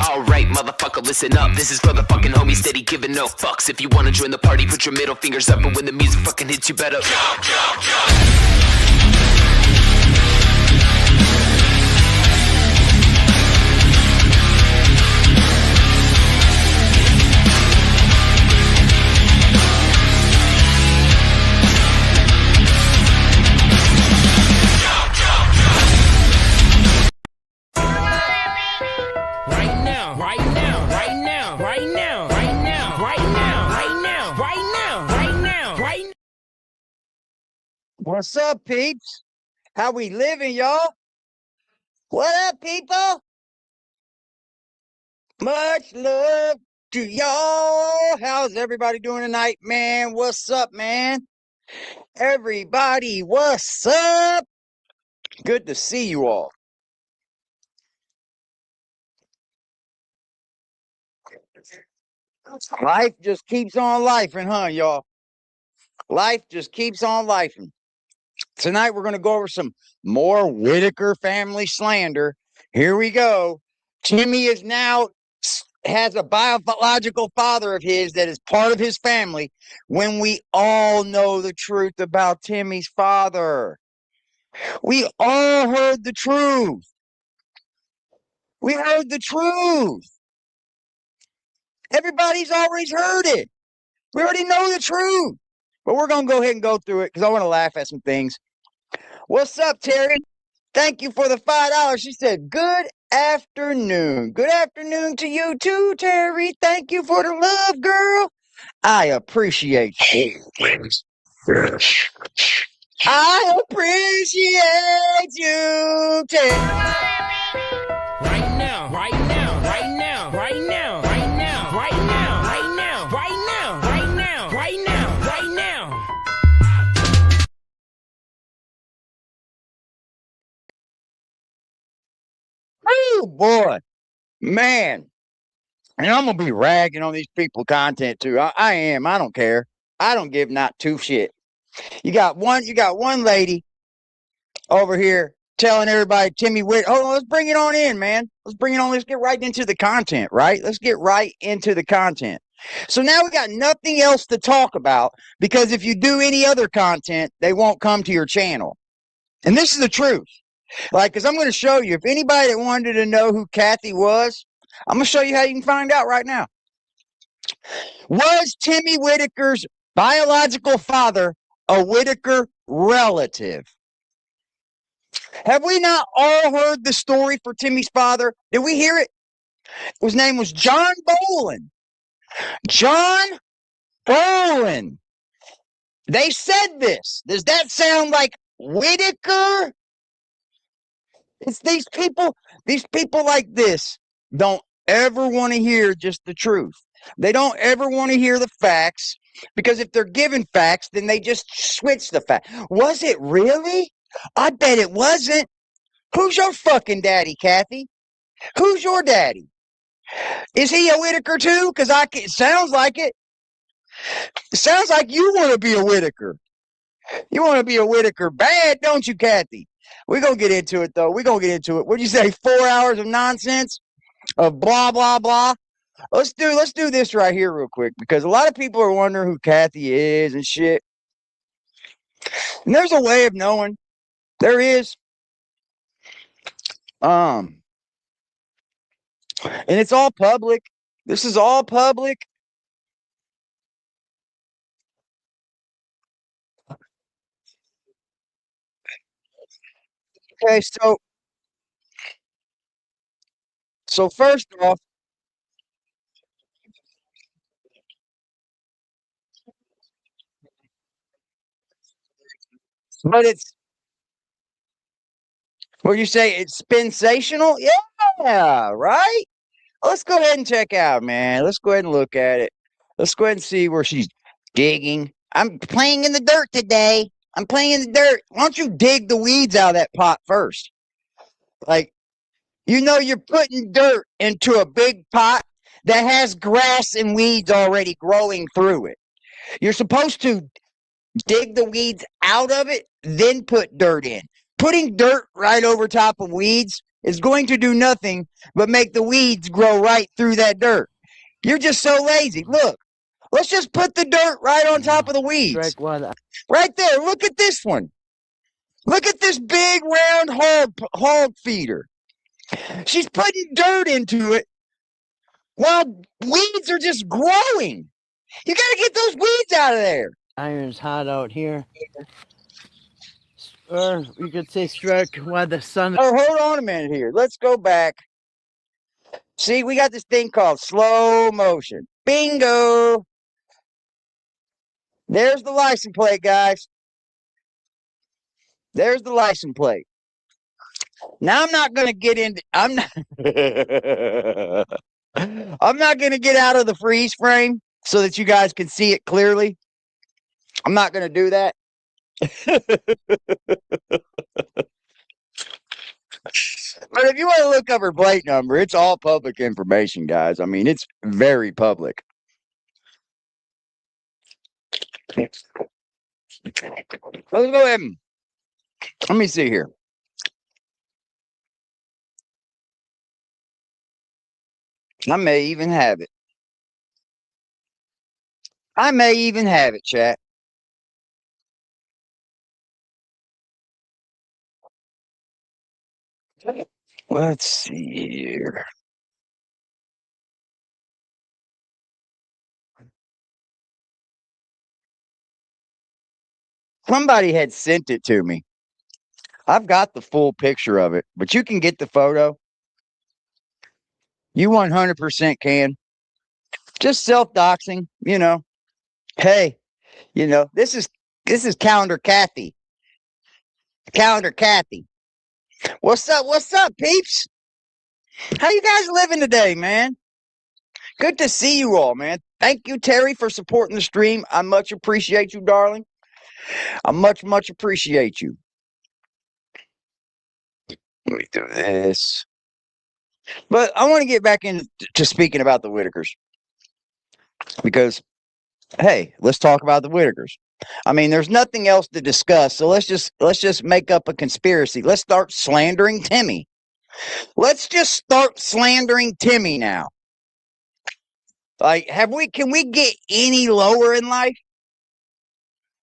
Alright, motherfucker, listen up. This is for the fucking homies steady giving no fucks. If you wanna join the party, put your middle fingers up. And when the music fucking hits, you better jump, jump, jump. What's up, peeps? How we living, y'all? What up, people? Much love to y'all. How's everybody doing tonight, man? What's up, man? Everybody, what's up? Good to see you all. Life just keeps on lifing, huh, y'all? Life just keeps on lifing. Tonight, we're going to go over some more Whittaker family slander. Here we go. Timmy is now has a biological father of his that is part of his family, when we all know the truth about Timmy's father. We all heard the truth. We heard the truth. Everybody's always heard it. We already know the truth. But we're going to go ahead and go through it because I want to laugh at some things. What's up, Terry? Thank you for the $5. She said, good afternoon. Good afternoon to you too, Terry. Thank you for the love, girl. I appreciate you. I appreciate you, Terry. Right now, right now, right now, right now, right now, right now, right now, right now, right now, right now, right now. Oh boy, man. And I'm gonna be ragging on these people content too. I am. I don't care. I don't give not two shit. You got one lady over here telling everybody Timmy Whittaker. Oh, let's bring it on in, man. Let's bring it on. Let's get right into the content, right? Let's get right into the content. So now we got nothing else to talk about, because if you do any other content, they won't come to your channel. And this is the truth. Like, because I'm going to show you, if anybody that wanted to know who Kathy was, I'm going to show you how you can find out right now. Was Timmy Whittaker's biological father a Whittaker relative? Have we not all heard the story for Timmy's father? Did we hear it? His name was John Bolin. John Bolin. They said this. Does that sound like Whittaker? It's these people like this don't ever want to hear just the truth. They don't ever want to hear the facts, because if they're given facts, then they just switch the fact. Was it really? I bet it wasn't. Who's your fucking daddy, Kathy? Who's your daddy? Is he a Whittaker too? Because it sounds like it. It sounds like you want to be a Whittaker. You want to be a Whittaker bad, don't you, Kathy? We're going to get into it, though. We're going to get into it. What'd you say? 4 hours of nonsense? Of blah, blah, blah? Let's do this right here real quick, because a lot of people are wondering who Kathy is and shit. And there's a way of knowing. There is. And it's all public. This is all public. Okay, so first off, but it's, what you say, it's sensational? Yeah, right? Let's go ahead and check out, man. Let's go ahead and look at it. Let's go ahead and see where she's digging. I'm playing in the dirt today. I'm playing in the dirt. Why don't you dig the weeds out of that pot first? Like, you're putting dirt into a big pot that has grass and weeds already growing through it. You're supposed to dig the weeds out of it, then put dirt in. Putting dirt right over top of weeds is going to do nothing but make the weeds grow right through that dirt. You're just so lazy. Look, let's just put the dirt right on top of the weeds. Strike one. Right there. Look at this one. Look at this big round hog feeder. She's putting dirt into it while weeds are just growing. You got to get those weeds out of there. Iron's hot out here. Or you could say strike while the sun. Oh, hold on a minute here. Let's go back. See, we got this thing called slow motion. Bingo. There's the license plate, guys. There's the license plate. Now I'm not going to get into I'm not I'm not going to get out of the freeze frame so that you guys can see it clearly. I'm not going to do that. But if you want to look up her plate number, it's all public information, guys. I mean, it's very public. Let's go ahead and let me see here. I may even have it. I may even have it, chat. Let's see here. Somebody had sent it to me. I've got the full picture of it, but you can get the photo. You 100% can. Just self-doxing, you know. Hey, you know, this is Calendar Kathy. Calendar Kathy. What's up, peeps? How you guys living today, man? Good to see you all, man. Thank you, Terry, for supporting the stream. I much appreciate you, darling. I much appreciate you. Let me do this. But I want to get back into speaking about the Whittakers. Because, hey, let's talk about the Whittakers. I mean, there's nothing else to discuss, so let's just make up a conspiracy. Let's start slandering Timmy. Let's just start slandering Timmy now. Like, can we get any lower in life?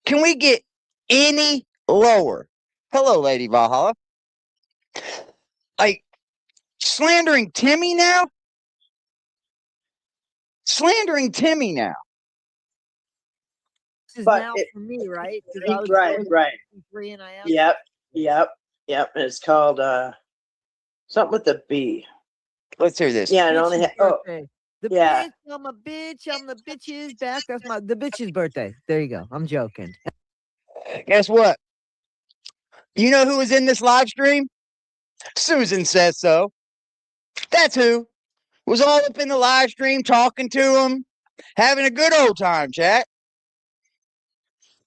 Can we get any lower? Hello, Lady Valhalla. Like, slandering Timmy now? Slandering Timmy now. This is But now it- for me, right? 'Cause I was Right, born right. in 3 and I am. Yep. It's called something with a B. Let's hear this. Yeah, it only Bitch's had birthday. The yeah. bitch, I'm a bitch. I'm the bitch's back. That's the bitch's birthday. There you go. I'm joking. Guess what? You know who was in this live stream? Susan says so. That's who was all up in the live stream talking to him, having a good old time, chat.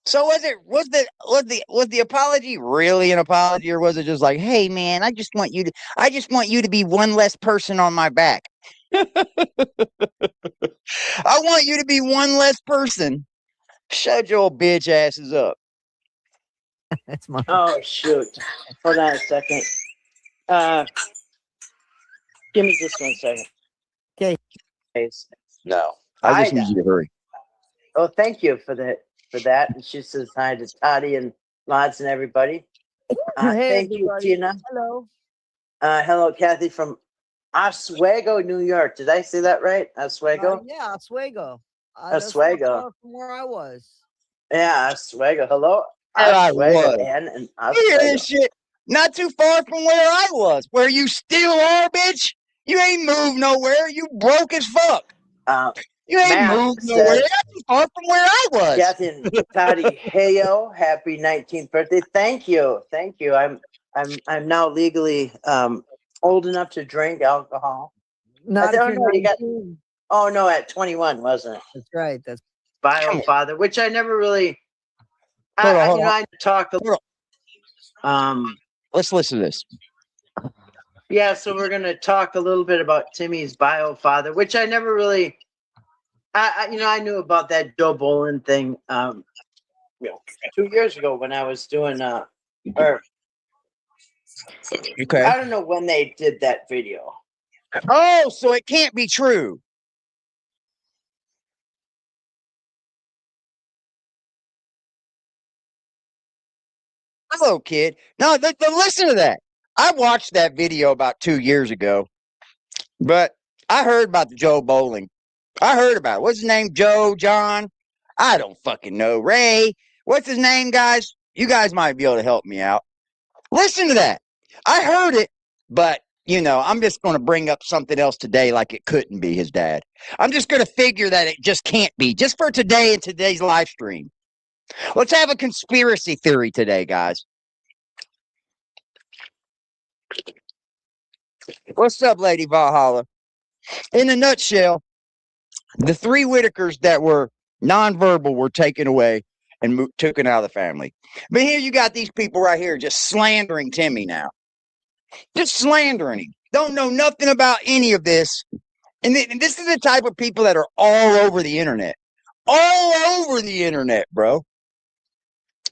So was the apology really an apology, or was it just like, hey man, I just want you to be one less person on my back. I want you to be one less person. Shut your bitch asses up. That's my. Oh shoot. Hold on a second. Give me just 1 second. 'Kay. No, I just Hi, need you to hurry. Oh, thank you for that. And she says hi to Toddy and Lots and everybody. Hey, Thank everybody. you, Tina. Hello. Hello, Kathy from Oswego, New York. Did I say that right? Oswego? Yeah, Oswego. Oswego. That's not far from where I was. Yeah, Oswego. Hello, Where I Oswego, was. and You hear Oswego. this shit? Not too far from where I was. Where you still are, bitch? You ain't moved nowhere. You broke as fuck. You ain't Matt moved nowhere. says- Not too far from where I was. Kathy and Toddy, heyo, happy 19th birthday. Thank you. I'm now legally old enough to drink alcohol. Not if don't you're know, you got- 19. Oh no, at 21, wasn't it? That's right. That's Bio father, which I never really. Hold on, I, hold you know, on. I talk. Let's listen to this. Yeah, so we're gonna talk a little bit about Timmy's bio father, which I never really. I knew about that Joe Bolin thing 2 years ago when I was doing or Okay. I don't know when they did that video. Oh, so it can't be true. Hello, kid. No, listen to that. I watched that video about 2 years ago, but I heard about the Joe Bowling. I heard about it. What's his name? Joe, John? I don't fucking know. Ray. What's his name, guys? You guys might be able to help me out. Listen to that. I heard it, but I'm just going to bring up something else today like it couldn't be his dad. I'm just going to figure that it just can't be, just for today and today's live stream. Let's have a conspiracy theory today, guys. What's up, Lady Valhalla? In a nutshell, the 3 Whittakers that were nonverbal were taken away and taken out of the family. But here you got these people right here just slandering Timmy now. Just slandering him. Don't know nothing about any of this. And this is the type of people that are all over the internet. All over the internet, bro.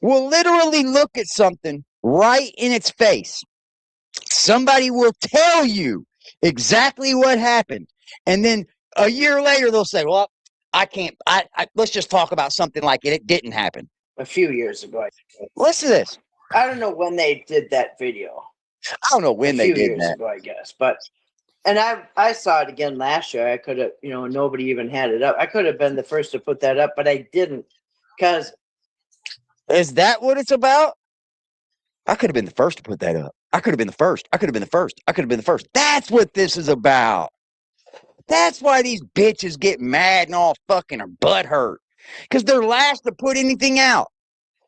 Will literally look at something right in its face. Somebody will tell you exactly what happened. And then a year later, they'll say, well, I can't. Let's just talk about something like it didn't happen. A few years ago. Listen to this. I don't know when they did that video. I don't know when they did that. A few years ago, I guess. And I saw it again last year. I could have, nobody even had it up. I could have been the first to put that up, but I didn't. Because. Is that what it's about? I could have been the first to put that up. I could have been the first. I could have been the first. I could have been the first. That's what this is about. That's why these bitches get mad and all fucking are butthurt. Because they're last to put anything out.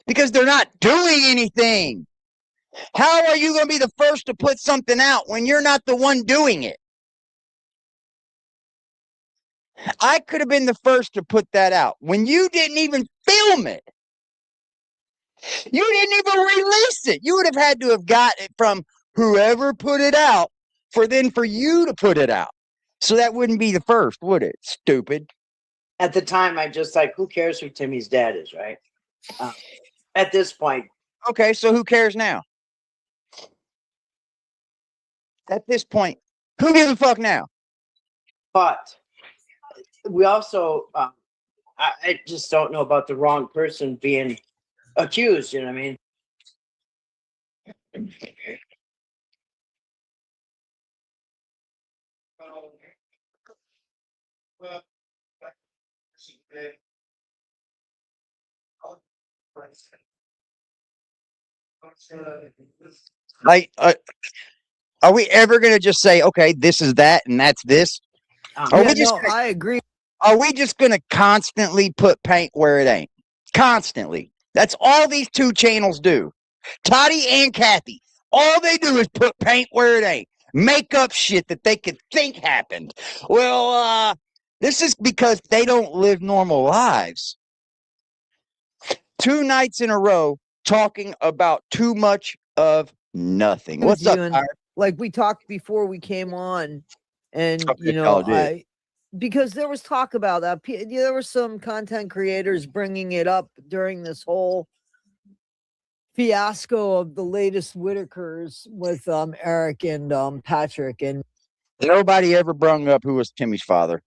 Because they're not doing anything. How are you going to be the first to put something out when you're not the one doing it? I could have been the first to put that out when you didn't even film it. You didn't even release it. You would have had to have got it from whoever put it out for you to put it out. So that wouldn't be the first, would it? Stupid. At the time, I just who cares who Timmy's dad is, right? At this point. Okay, so who cares now? At this point, who gives a fuck now? But we also, I just don't know about the wrong person being accused, you know what I mean? Like, are we ever going to just say, okay, this is that and that's this? I agree. Are we just going to constantly put paint where it ain't? Constantly. That's all these 2 channels do. Toddy and Kathy. All they do is put paint where it ain't. Make up shit that they could think happened. Well, this is because they don't live normal lives. 2 nights in a row talking about too much of nothing. What's up, Tyler? Like we talked before we came on, and because there was talk about that. There were some content creators bringing it up during this whole fiasco of the latest Whittakers with Eric and Patrick, and nobody ever brung up who was Timmy's father.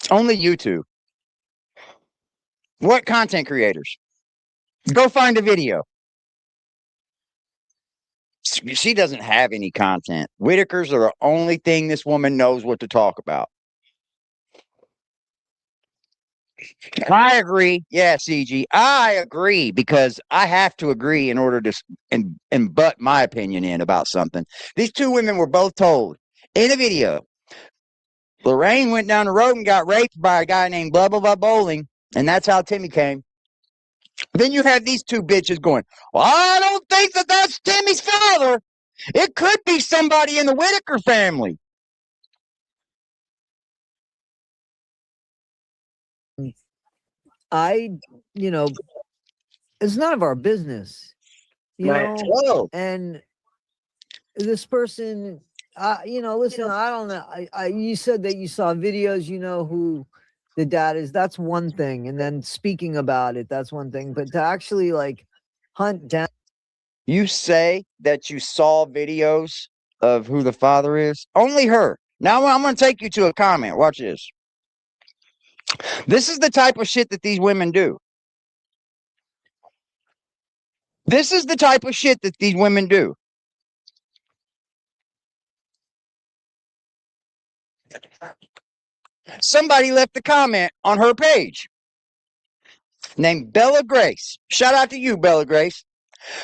Only you 2. What content creators? Go find a video. She doesn't have any content. Whittakers are the only thing this woman knows what to talk about. I agree. Yeah, CG. I agree because I have to agree in order to and butt my opinion in about something. These 2 women were both told in a video. Lorraine went down the road and got raped by a guy named blah, blah, blah Bowling. And that's how Timmy came. Then you have these 2 bitches going, well, I don't think that that's Timmy's father. It could be somebody in the Whittaker family. it's none of our business, Whoa. and this person, listen, I don't know. You said that you saw videos, who the dad is. That's one thing. And then speaking about it, that's one thing. But to actually hunt down. You say that you saw videos of who the father is. Only her. Now I'm going to take you to a comment. Watch this. This is the type of shit that these women do. This is the type of shit that these women do. Somebody left a comment on her page named Bella Grace. Shout out to you, Bella Grace.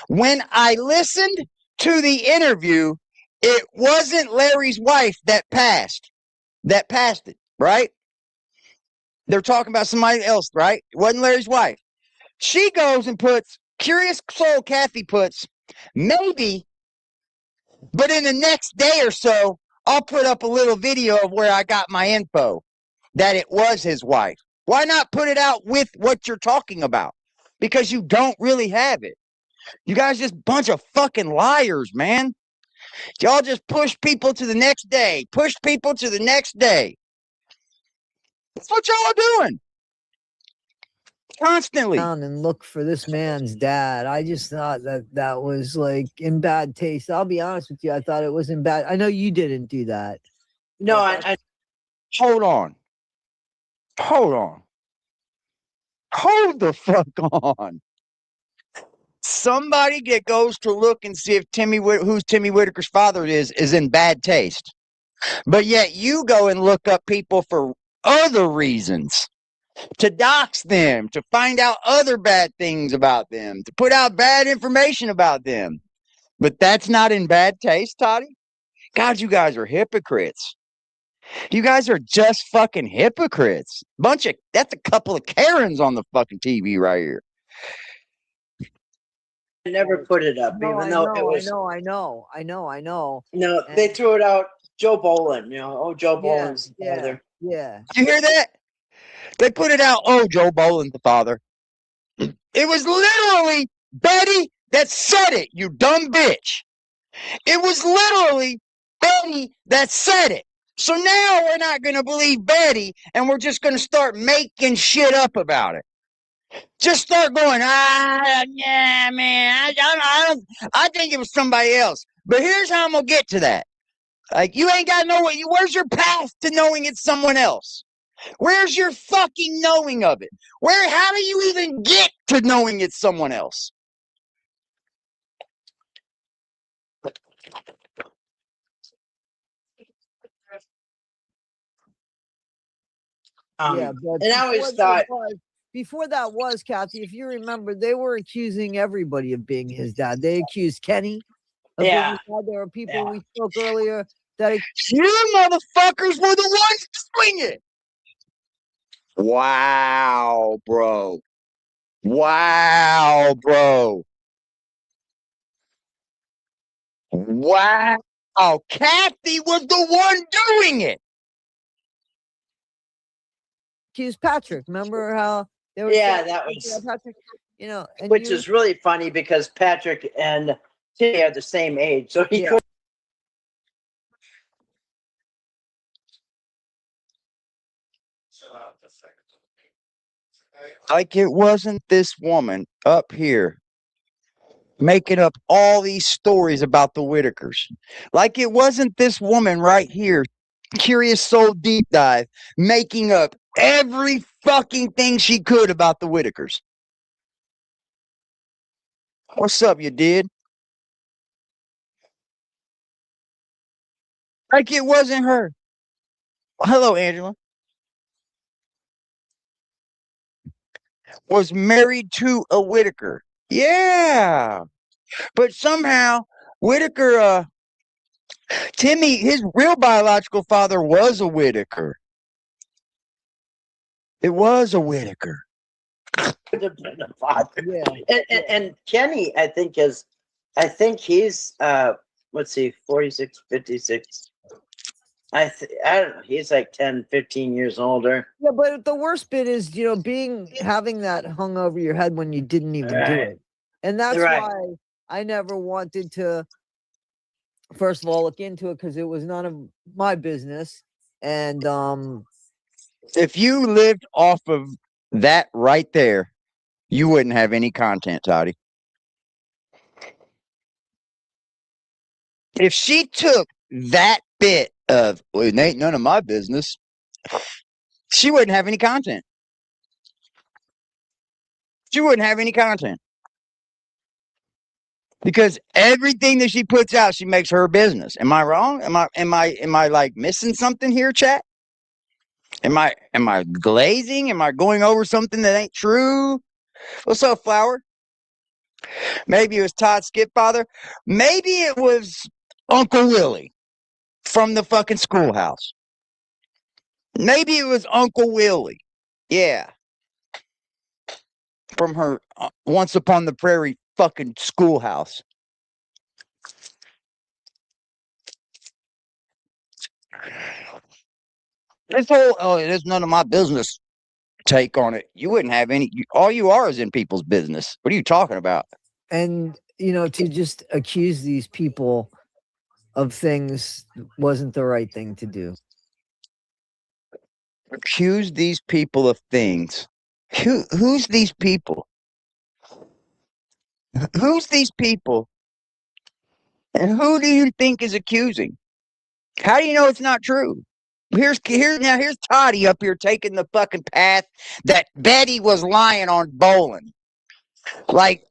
When I listened to the interview, it wasn't Larry's wife that passed it, right? They're talking about somebody else, right? It wasn't Larry's wife. She goes and puts, Curious Soul Kathy puts, maybe, but in the next day or so, I'll put up a little video of where I got my info that it was his wife. Why not put it out with what you're talking about? Because you don't really have it. You guys just bunch of fucking liars, man. Y'all just push people to the next day. Push people to the next day. That's what y'all are doing. Constantly. And look for this man's dad. I just thought that was like in bad taste. I'll be honest with you. I thought it was in bad. I know you didn't do that. No, I Hold on. Hold the fuck on. Somebody that goes to look and see if who's Timmy Whittaker's father is in bad taste. But yet you go and look up people for other reasons. To dox them, to find out other bad things about them, to put out bad information about them. But that's not in bad taste, Toddy. God, you guys are hypocrites. You guys are just fucking hypocrites. That's a couple of Karens on the fucking TV right here. never put it up, No, even though it was. I know. No, they threw it out. Joe Bolin, Joe Yeah, Bolin's father. Yeah. You hear that? They put it out. Oh, Joe Bolin's the father. It was literally Betty that said it, you dumb bitch. It was literally Betty that said it. So now we're not going to believe Betty, and we're just going to start making shit up about it. Just start going, yeah, man, I think it was somebody else. But here's how I'm going to get to that. Like, you ain't got to know where's your path to knowing it's someone else? Where's your fucking knowing of it? How do you even get to knowing it's someone else? Yeah, but and I always thought before that was Kathy, if you remember, they were accusing everybody of being his dad. They accused Kenny of being his dad. There were people we spoke earlier that you motherfuckers were the ones doing it. Wow, bro. Wow. Kathy was the one doing it. accused Patrick. Remember how they were that was Patrick, which is really funny because Patrick and Timmy are the same age. So he like it wasn't this woman up here making up all these stories about the Whittakers. Like it wasn't this woman right here, Curious Soul Deep Dive, making up every fucking thing she could about the Whittakers. What's up, you did? Like it wasn't her. Hello, Angela. Was married to a Whittaker. Yeah. But somehow Whittaker, Timmy, his real biological father was a Whittaker. It was a Whittaker. could have been a father. And Kenny, I think he's let's see, 46, 56. I don't know. He's like 10, 15 years older. Yeah, but the worst bit is, having that hung over your head when you didn't even do it. And that's why I never wanted to, first of all, look into it because it was none of my business. And if you lived off of that right there, you wouldn't have any content, Toddy. If she took that bit of, well, it ain't none of my business, she wouldn't have any content. She wouldn't have any content. Because everything that she puts out, she makes her business. Am I wrong? Am I like missing something here, chat? Am I glazing? Am I going over something that ain't true? What's up, Flower? Maybe it was Todd Skipfather. Maybe it was Uncle Willie from the fucking schoolhouse. Maybe it was Uncle Willie. Yeah. From her Once Upon the Prairie fucking schoolhouse. This whole, oh, it's none of my business take on it. You wouldn't have any, all you are is in people's business. What are you talking about? And, you know, to just accuse these people of things wasn't the right thing to do. Accuse these people of things. Who's these people? Who's these people? And who do you think is accusing? How do you know it's not true? Here's Toddy up here taking the fucking path that Betty was lying on bowling. Like,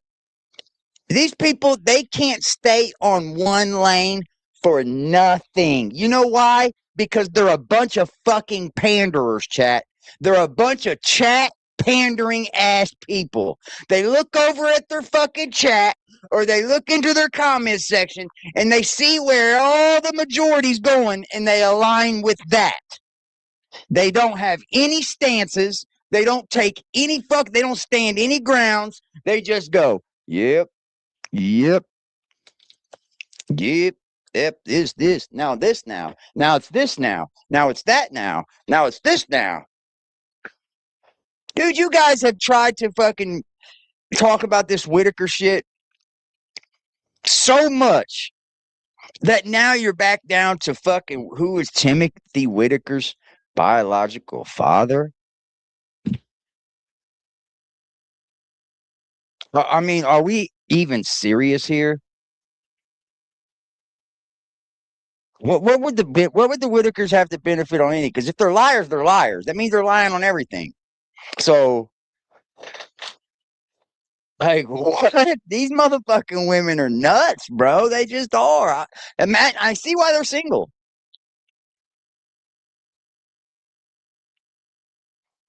these people, they can't stay on one lane for nothing. You know why? Because they're a bunch of fucking panderers, chat. They're a bunch of chat pandering ass people. They look over at their fucking chat or they look into their comment section and they see where all the majority's going and they align with that. They don't have any stances. They don't take any they don't stand any grounds. They just go, yep, yep, yep. Yep, this, now this now. Now it's this now. Now it's that now. Now it's this now. Dude, you guys have tried to fucking talk about this Whittaker shit so much that now you're back down to fucking who is Timothy Whittaker's biological father? I mean, are we even serious here? What would the Whittakers have to benefit on any? Because if they're liars, they're liars. That means they're lying on everything. So, like, what? These motherfucking women are nuts, bro. They just are. I see why they're single.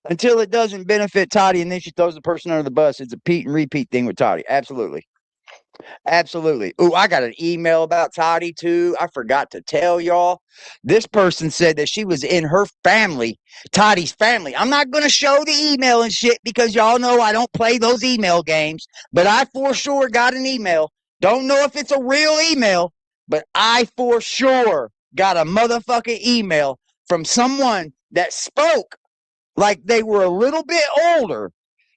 Until it doesn't benefit Toddy, and then she throws the person under the bus. It's a repeat and repeat thing with Toddy. Absolutely. Absolutely. Ooh, I got an email about Toddy too. I forgot to tell y'all. This person said that she was in her family, Toddy's family. I'm not going to show the email and shit because y'all know I don't play those email games, but I for sure got an email. Don't know if it's a real email, but I for sure got a motherfucking email from someone that spoke like they were a little bit older.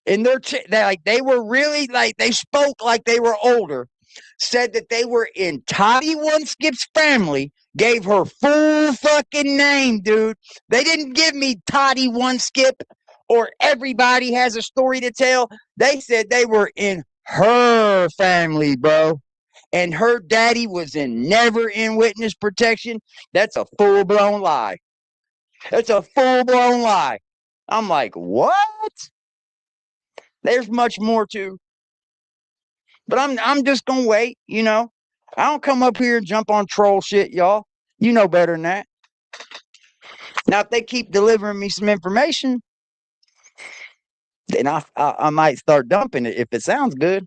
In their like they were really like they spoke like they were older, said that they were in Toddy One Skip's family, gave her full fucking name, dude. They didn't give me Toddy One Skip or Everybody Has a Story to Tell. They said they were in her family, bro. And her daddy was never in witness protection. That's a full-blown lie. That's a full-blown lie. I'm like, what? There's much more to. But I'm just gonna wait, you know. I don't come up here and jump on troll shit, y'all. You know better than that. Now, if they keep delivering me some information, then I might start dumping it if it sounds good.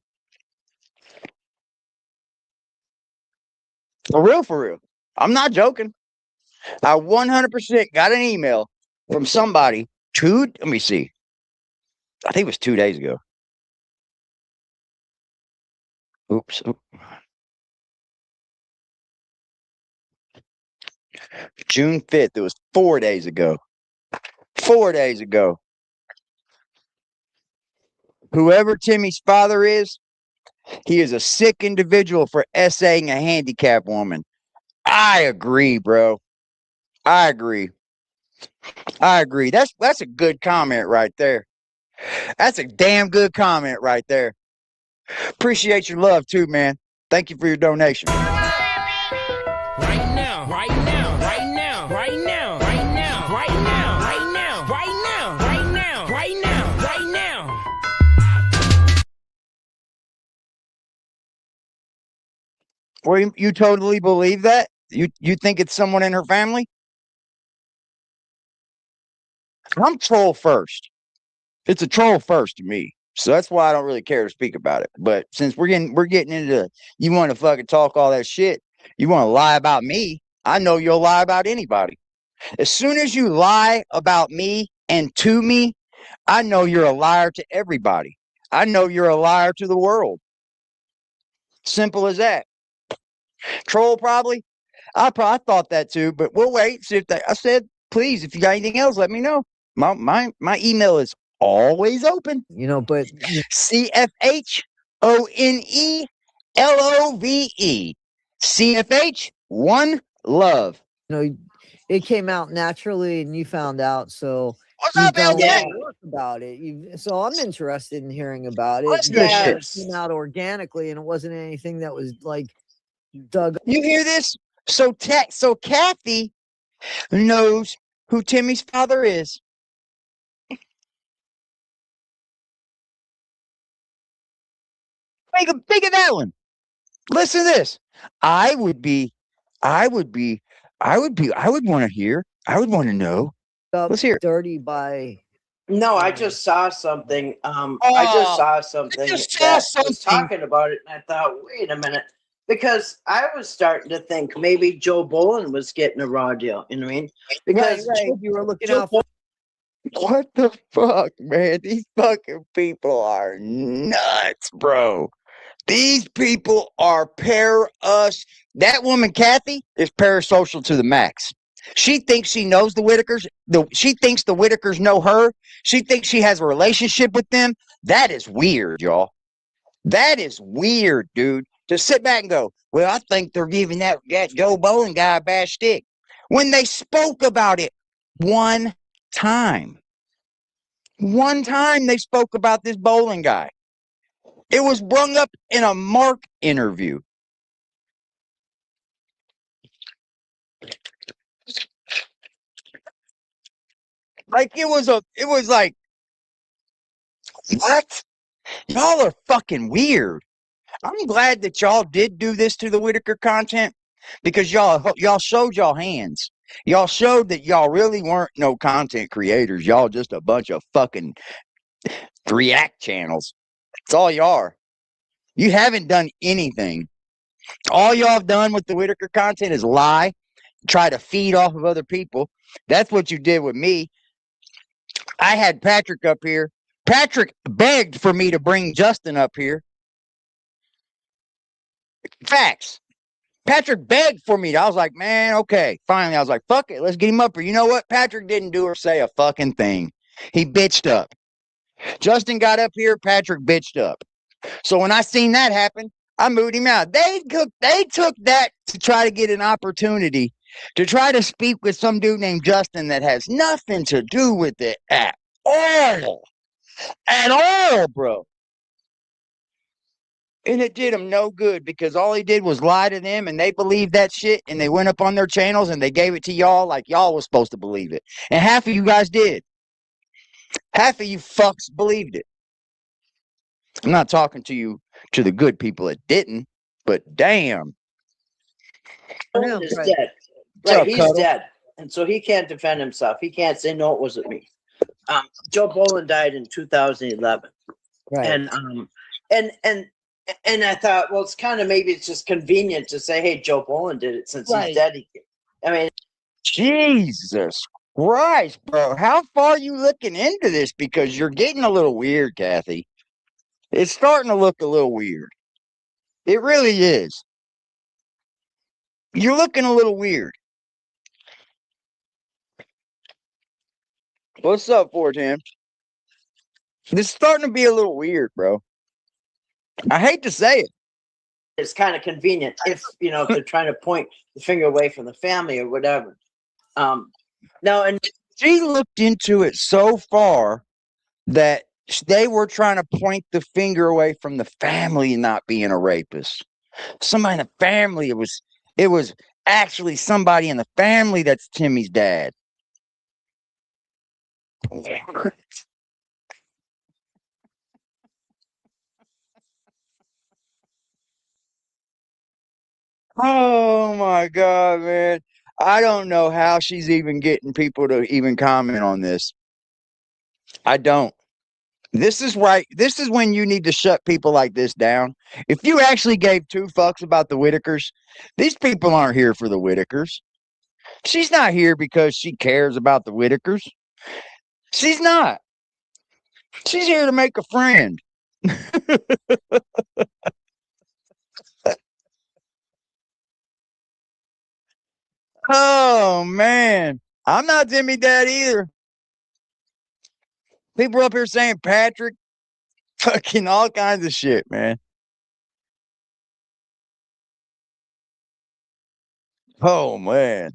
For real, for real. I'm not joking. I 100% got an email from somebody let me see. I think it was 2 days ago. Oops. June 5th. It was 4 days ago. 4 days ago. Whoever Timmy's father is, he is a sick individual for essaying a handicapped woman. I agree, bro. I agree. That's a good comment right there. That's a damn good comment right there. Appreciate your love too, man. Thank you for your donation. Right now, right now, right now, right now, right now, right now, right now, right now, right now, right now, right now. Well, you totally believe that? You think it's someone in her family? I'm troll first. It's a troll first to me. So that's why I don't really care to speak about it. But since we're getting into you want to fucking talk all that shit, you want to lie about me, I know you'll lie about anybody. As soon as you lie about me and to me, I know you're a liar to everybody. I know you're a liar to the world. Simple as that. Troll probably. I thought that too, but we'll wait. See if they, I said, please, if you got anything else, let me know. My email is always open. You know, but CFHONELOVE. CFH one love. you know, it came out naturally, and you found out. So What's you've up, done a lot LJ? of work about it. So I'm interested in hearing about it. That's You good said shit. it came out organically, and it wasn't anything that was like dug. You hear this? So Kathy knows who Timmy's father is. Think of that one. Listen to this. I would want to hear. I would want to know. up Let's hear it. dirty by. No, I just saw something. I Oh, just saw something just saw that was something. talking about it, and I thought, wait a minute, because I was starting to think maybe Joe Bolin was getting a raw deal. You know what I mean? Because Right. Joe, You were looking Joe out for. What the fuck, man? These fucking people are nuts, bro. These people are that woman, Kathy, is parasocial to the max. She thinks she knows the Whittakers. She thinks the Whittakers know her. She thinks she has a relationship with them. That is weird, y'all. That is weird, dude. To sit back and go, well, I think they're giving that Joe Bolin guy a bad stick. When they spoke about it one time. One time they spoke about this Bolin guy. It was brung up in a Mark interview. Like it was like, what? Y'all are fucking weird. I'm glad that y'all did do this to the Whittaker content because y'all showed y'all hands. Y'all showed that y'all really weren't no content creators. Y'all just a bunch of fucking react channels. That's all you are. You haven't done anything. All y'all have done with the Whittaker content is lie, try to feed off of other people. That's what you did with me. I had Patrick up here. Patrick begged for me to bring Justin up here. Facts. Patrick begged for me. I was like, man, okay. Finally, I was like, fuck it. Let's get him up here. You know what? Patrick didn't do or say a fucking thing. He bitched up. Justin got up here. Patrick bitched up. So when I seen that happen, I moved him out. They took that to try to get an opportunity to try to speak with some dude named Justin that has nothing to do with it at all. At all, bro. And it did him no good because all he did was lie to them and they believed that shit and they went up on their channels and they gave it to y'all like y'all was supposed to believe it. And half of you guys did. Half of you fucks believed it. I'm not talking to you, to the good people that didn't, but damn. Bolin is Right. dead. What's Right, up, he's Cuddle? dead, and so he can't defend himself. He can't say no, it wasn't me. Joe Bolin died in 2011, Right. and I thought, well, it's kind of maybe it's just convenient to say, hey, Joe Bolin did it since Right. he's dead. I mean, Jesus Christ, bro. How far are you looking into this? Because you're getting a little weird, Kathy. It's starting to look a little weird. It really is. You're looking a little weird. What's up, 410? This is starting to be a little weird, bro. I hate to say it. it's kind of convenient if if they're trying to point the finger away from the family or whatever. No, and She looked into it so far that they were trying to point the finger away from the family not being a rapist. Somebody in the family, it was actually somebody in the family that's Timmy's dad. Oh my God, man. I don't know how she's even getting people to even comment on this. I don't. This is right. This is when you need to shut people like this down. If you actually gave two fucks about the Whittakers, these people aren't here for the Whittakers. She's not here because she cares about the Whittakers. She's not. She's here to make a friend. Oh man. I'm not Timmy Dad either. People up here saying Patrick, fucking all kinds of shit, man. Oh man.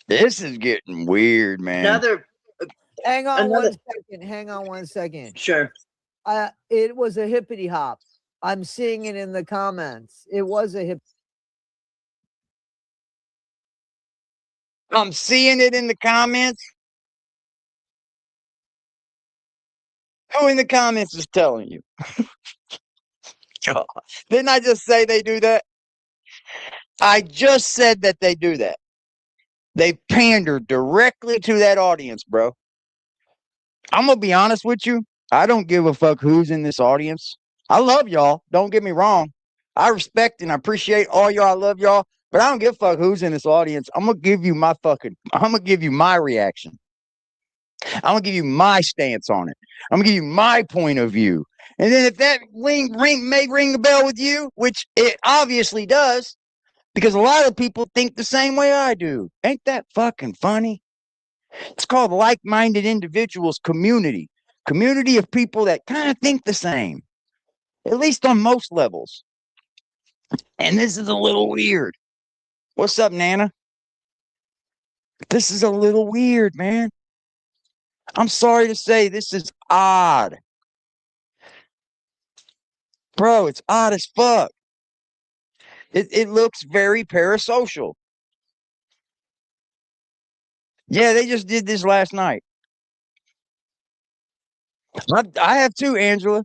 This is getting weird, man. Hang on Another- 1 second. Hang on 1 second. Sure. It was a hippity hop. I'm seeing it in the comments. It was a hip. I'm seeing it in the comments. Who in the comments is telling you? God. Didn't I just say they do that? I just said that they do that. They pander directly to that audience, bro. I'm going to be honest with you. I don't give a fuck who's in this audience. I love y'all. Don't get me wrong. I respect and I appreciate all y'all. I love y'all. But I don't give a fuck who's in this audience. I'm going to give you my reaction. I'm going to give you my stance on it. I'm going to give you my point of view. And then if that may ring a bell with you, which it obviously does, because a lot of people think the same way I do. Ain't that fucking funny? It's called like-minded individuals community. Community of people that kind of think the same, at least on most levels. And this is a little weird. What's up, Nana? This is a little weird, man. I'm sorry to say this is odd. Bro, it's odd as fuck. It looks very parasocial. Yeah, they just did this last night. I have too, Angela.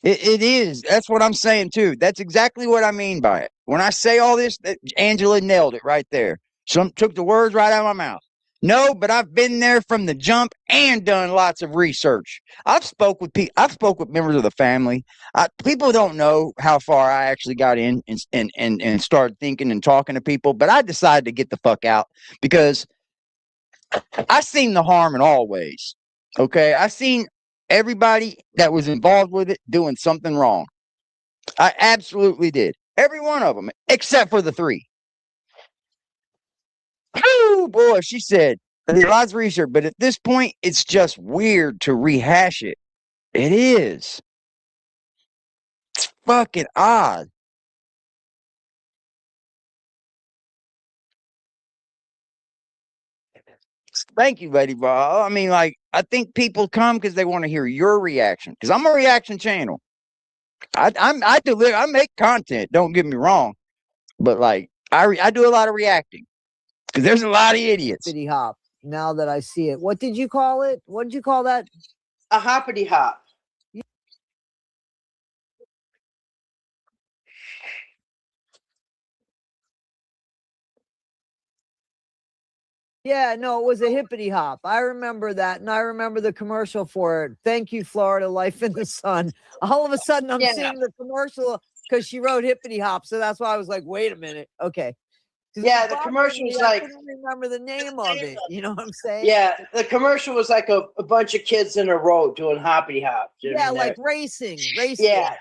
It is. That's what I'm saying too. That's exactly what I mean by it. When I say all this, Angela nailed it right there. Took the words right out of my mouth. No, but I've been there from the jump and done lots of research. I've spoke with members of the family. People don't know how far I actually got in and started thinking and talking to people, but I decided to get the fuck out because I seen the harm in all ways. Okay, I seen everybody that was involved with it doing something wrong. I absolutely did. Every one of them, except for the three. Oh boy, she said I did lots of research, but at this point, it's just weird to rehash it. It is. It's fucking odd. Thank you, Lady Bob. I mean, like, I think people come because they want to hear your reaction. Because I'm a reaction channel. I make content. Don't get me wrong, but like, I do a lot of reacting because there's a lot of idiots. Hippity hop. Now that I see it, what did you call it? What did you call that? A hoppity hop. Yeah, no, it was a hippity hop. I remember that, and I remember the commercial for it. Thank you, Florida Life in the Sun. All of a sudden, I'm seeing the commercial because she wrote hippity hop, so that's why I was like, wait a minute, okay. Yeah, the commercial was I like, couldn't remember the name of it. You know what I'm saying? yeah, the commercial was like a bunch of kids in a row doing hoppity hop. Yeah, like racing. Yeah,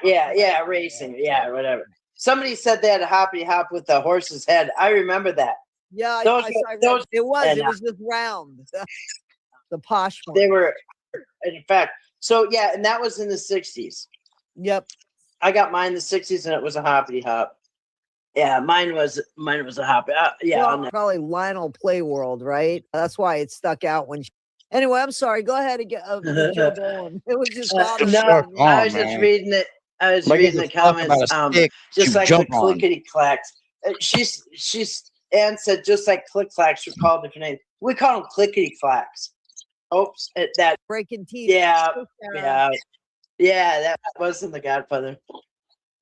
racing. Yeah, whatever. Somebody said they had a hoppity hop with the horse's head. I remember that. Yeah, those, it was just round. The posh one. They were, in fact. So yeah, and that was in the 60s. Yep. I got mine in the 60s, and it was a hoppity hop. Yeah, mine was a hop. Yeah, well, probably Lionel Play World, right? That's why it stuck out when. Anyway, I'm sorry. Go ahead and get Joe going. It was just I was just reading it. I was reading the comments. Just like the clickety clacks. Ann said just like click clacks, we call different names. We call them clickety clacks. Oops, that Breaking teeth. yeah, Oh, Sarah. that wasn't the Godfather.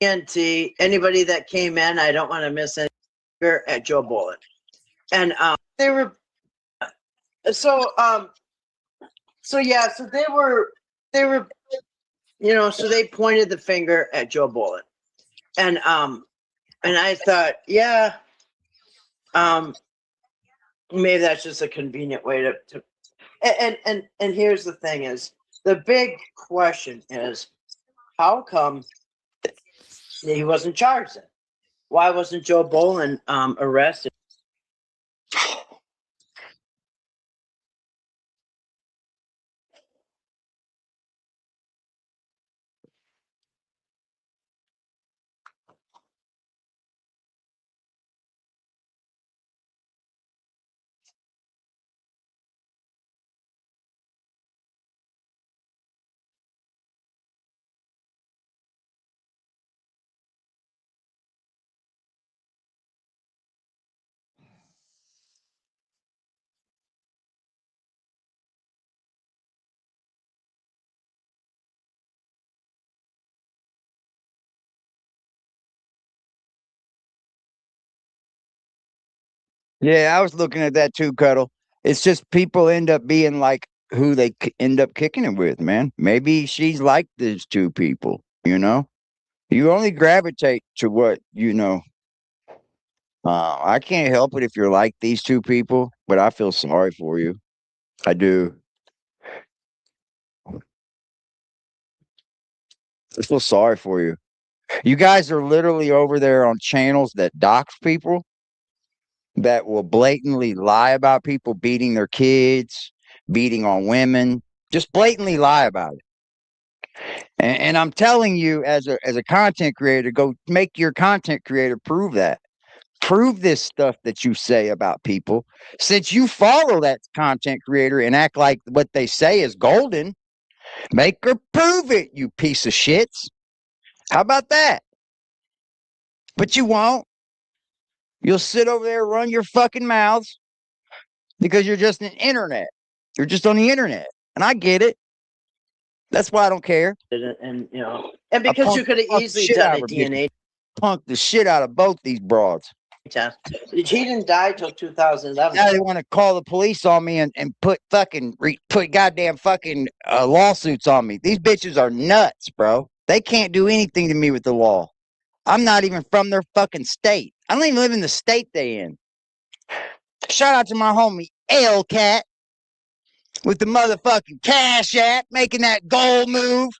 TNT. Anybody that came in, I don't want to miss any at Joe Bullet, and they were so they were so they pointed the finger at Joe Bullet, and I thought, yeah, maybe that's just a convenient way to and here's the thing is the big question is how come he wasn't charged then? Why wasn't Joe Bolin arrested? Yeah, I was looking at that too, Cuddle. It's just people end up being like who they end up kicking it with, man. Maybe she's like these two people, you know? You only gravitate to what, you know. I can't help it if you're like these two people, but I feel sorry for you. I do. I feel sorry for you. You guys are literally over there on channels that dox people, that will blatantly lie about people beating their kids, beating on women, just blatantly lie about it. And I'm telling you, as a content creator, go make your content creator prove that. Prove this stuff that you say about people. Since you follow that content creator and act like what they say is golden, make her prove it, you piece of shits. How about that? But you won't. You'll sit over there, run your fucking mouths because you're just an internet. You're just on the internet. And I get it. That's why I don't care. And because you could have easily done a DNA Punk the shit out of both these broads. test. He didn't die till 2011. Now they want to call the police on me and put goddamn fucking lawsuits on me. These bitches are nuts, bro. They can't do anything to me with the law. I'm not even from their fucking state. I don't even live in the state they in. Shout out to my homie L Cat with the motherfucking Cash App making that gold move.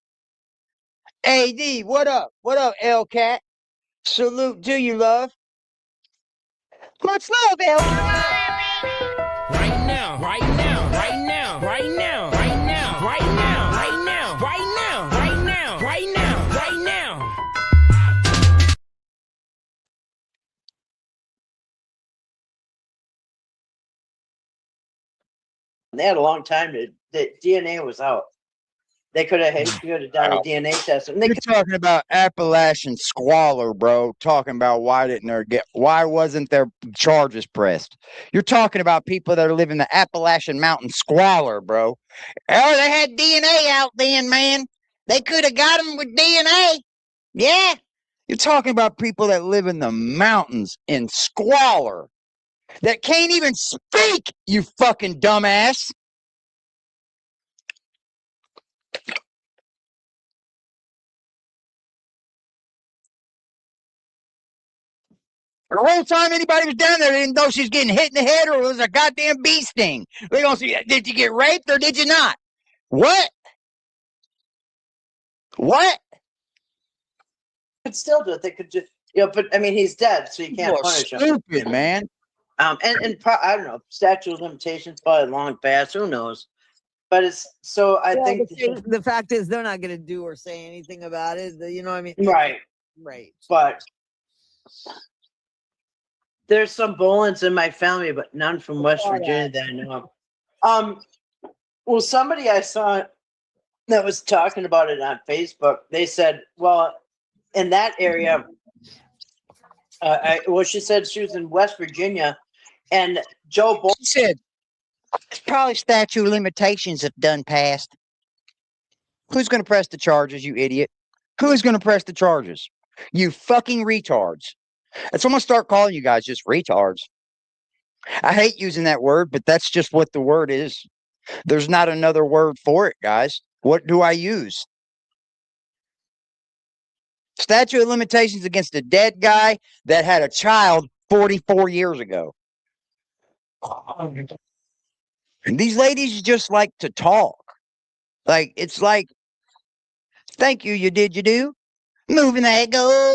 AD, what up? What up, L Cat? Salute to you, love. Much love, L. Right now, right now, right now, right now, right now, right now, right now, right now, right now, right now, right now. They had a long time the DNA was out. They could have done a DNA test. And You're talking about Appalachian squalor, bro. Talking about why wasn't their charges pressed? You're talking about people that are living the Appalachian mountain squalor, bro. Oh, they had DNA out then, man. They could have got them with DNA. Yeah. You're talking about people that live in the mountains in squalor that can't even speak, you fucking dumbass. The whole time anybody was down there, they didn't know she was getting hit in the head or it was a goddamn bee sting. They gonna see, did you get raped or did you not? What? What? Could still do it. They could just, but I mean, he's dead, so you can't punish him. Stupid, man. I don't know, statute of limitations probably long past. Who knows? But it's so. I think the fact is they're not going to do or say anything about it. You know what I mean? Right. Right. But there's some Bolins in my family, but none from West Virginia that I know of. Well, somebody I saw that was talking about it on Facebook, they said, well, in that area, Well, she said she was in West Virginia, and Joe Bolton She said, it's probably statute of limitations have done passed. Who's going to press the charges, you idiot? Who's going to press the charges? You fucking retards. And so I'm going to start calling you guys just retards. I hate using that word, but that's just what the word is. There's not another word for it, guys. What do I use? Statute of limitations against a dead guy that had a child 44 years ago. And these ladies just like to talk. Like, it's like, thank you, you did, you do. Moving that go,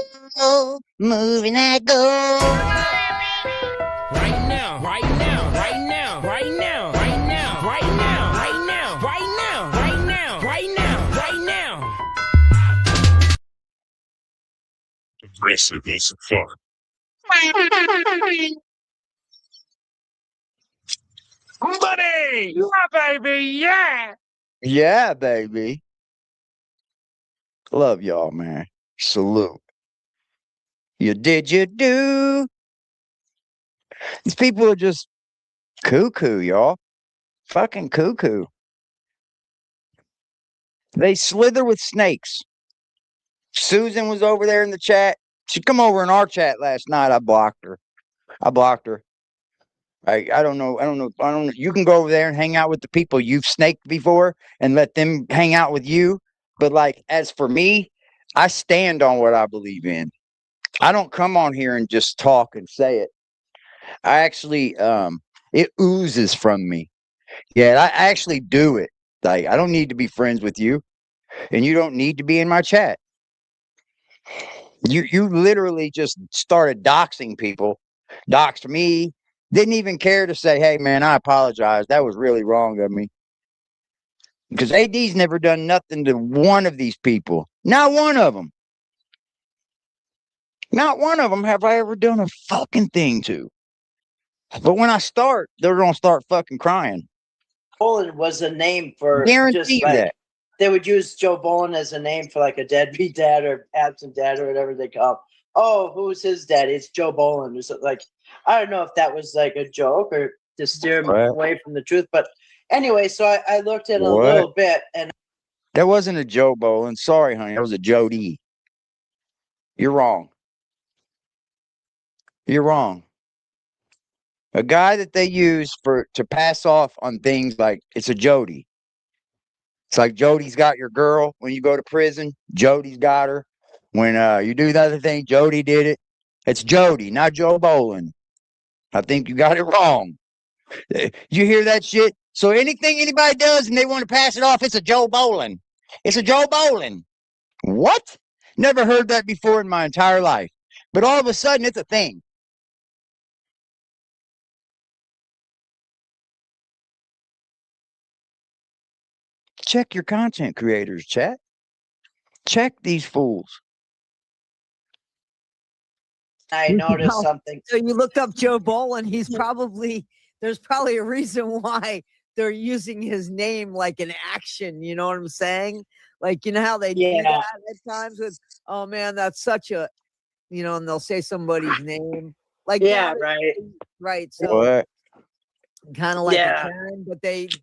moving that go. Right now, right now, right now, right now, right now, right now, right now, right now, right now, right now, right now. Aggressive as fuck. Buddy! Yeah, baby, yeah! Yeah, baby. Love y'all, man. Salute. You did, you do. These people are just cuckoo, y'all. Fucking cuckoo. They slither with snakes. Susan was over there in the chat. She come over in our chat last night. I blocked her. I don't know. You can go over there and hang out with the people you've snaked before and let them hang out with you. But like, as for me, I stand on what I believe in. I don't come on here and just talk and say it. I actually, it oozes from me. Yeah, I actually do it. Like, I don't need to be friends with you, and you don't need to be in my chat. You literally just started doxing people, doxed me, didn't even care to say, hey, man, I apologize. That was really wrong of me. Because AD's never done nothing to one of these people. Not one of them. Not one of them have I ever done a fucking thing to. But when I start, they're going to start fucking crying. Bolin was a name for Guarantee just you like that. they would use Joe Bolin as a name for like a deadbeat dad or absent dad or whatever they call him. Oh, who's his dad? It's Joe Bolin. Or like, I don't know if that was like a joke or to steer him What? away from the truth. But anyway, so I looked at it a What? little bit, and That wasn't a Joe Bolin. Sorry, honey. That was a Jody. You're wrong. You're wrong. A guy that they use to pass off on things like it's a Jody. It's like Jody's got your girl when you go to prison. Jody's got her. When you do the other thing, Jody did it. It's Jody, not Joe Bolin. I think you got it wrong. You hear that shit? So anything anybody does and they want to pass it off, it's a Joe Bolin. It's a Joe Bolin. What? Never heard that before in my entire life. But all of a sudden, it's a thing. Check your content creators, chat. Check these fools. I noticed something. So you looked up Joe Bolin. There's probably a reason why they're using his name like an action. You know what I'm saying? Like, you know how they do that at times with, oh man, that's such a, and they'll say somebody's name. Like, right. So What? kind of like a Karen,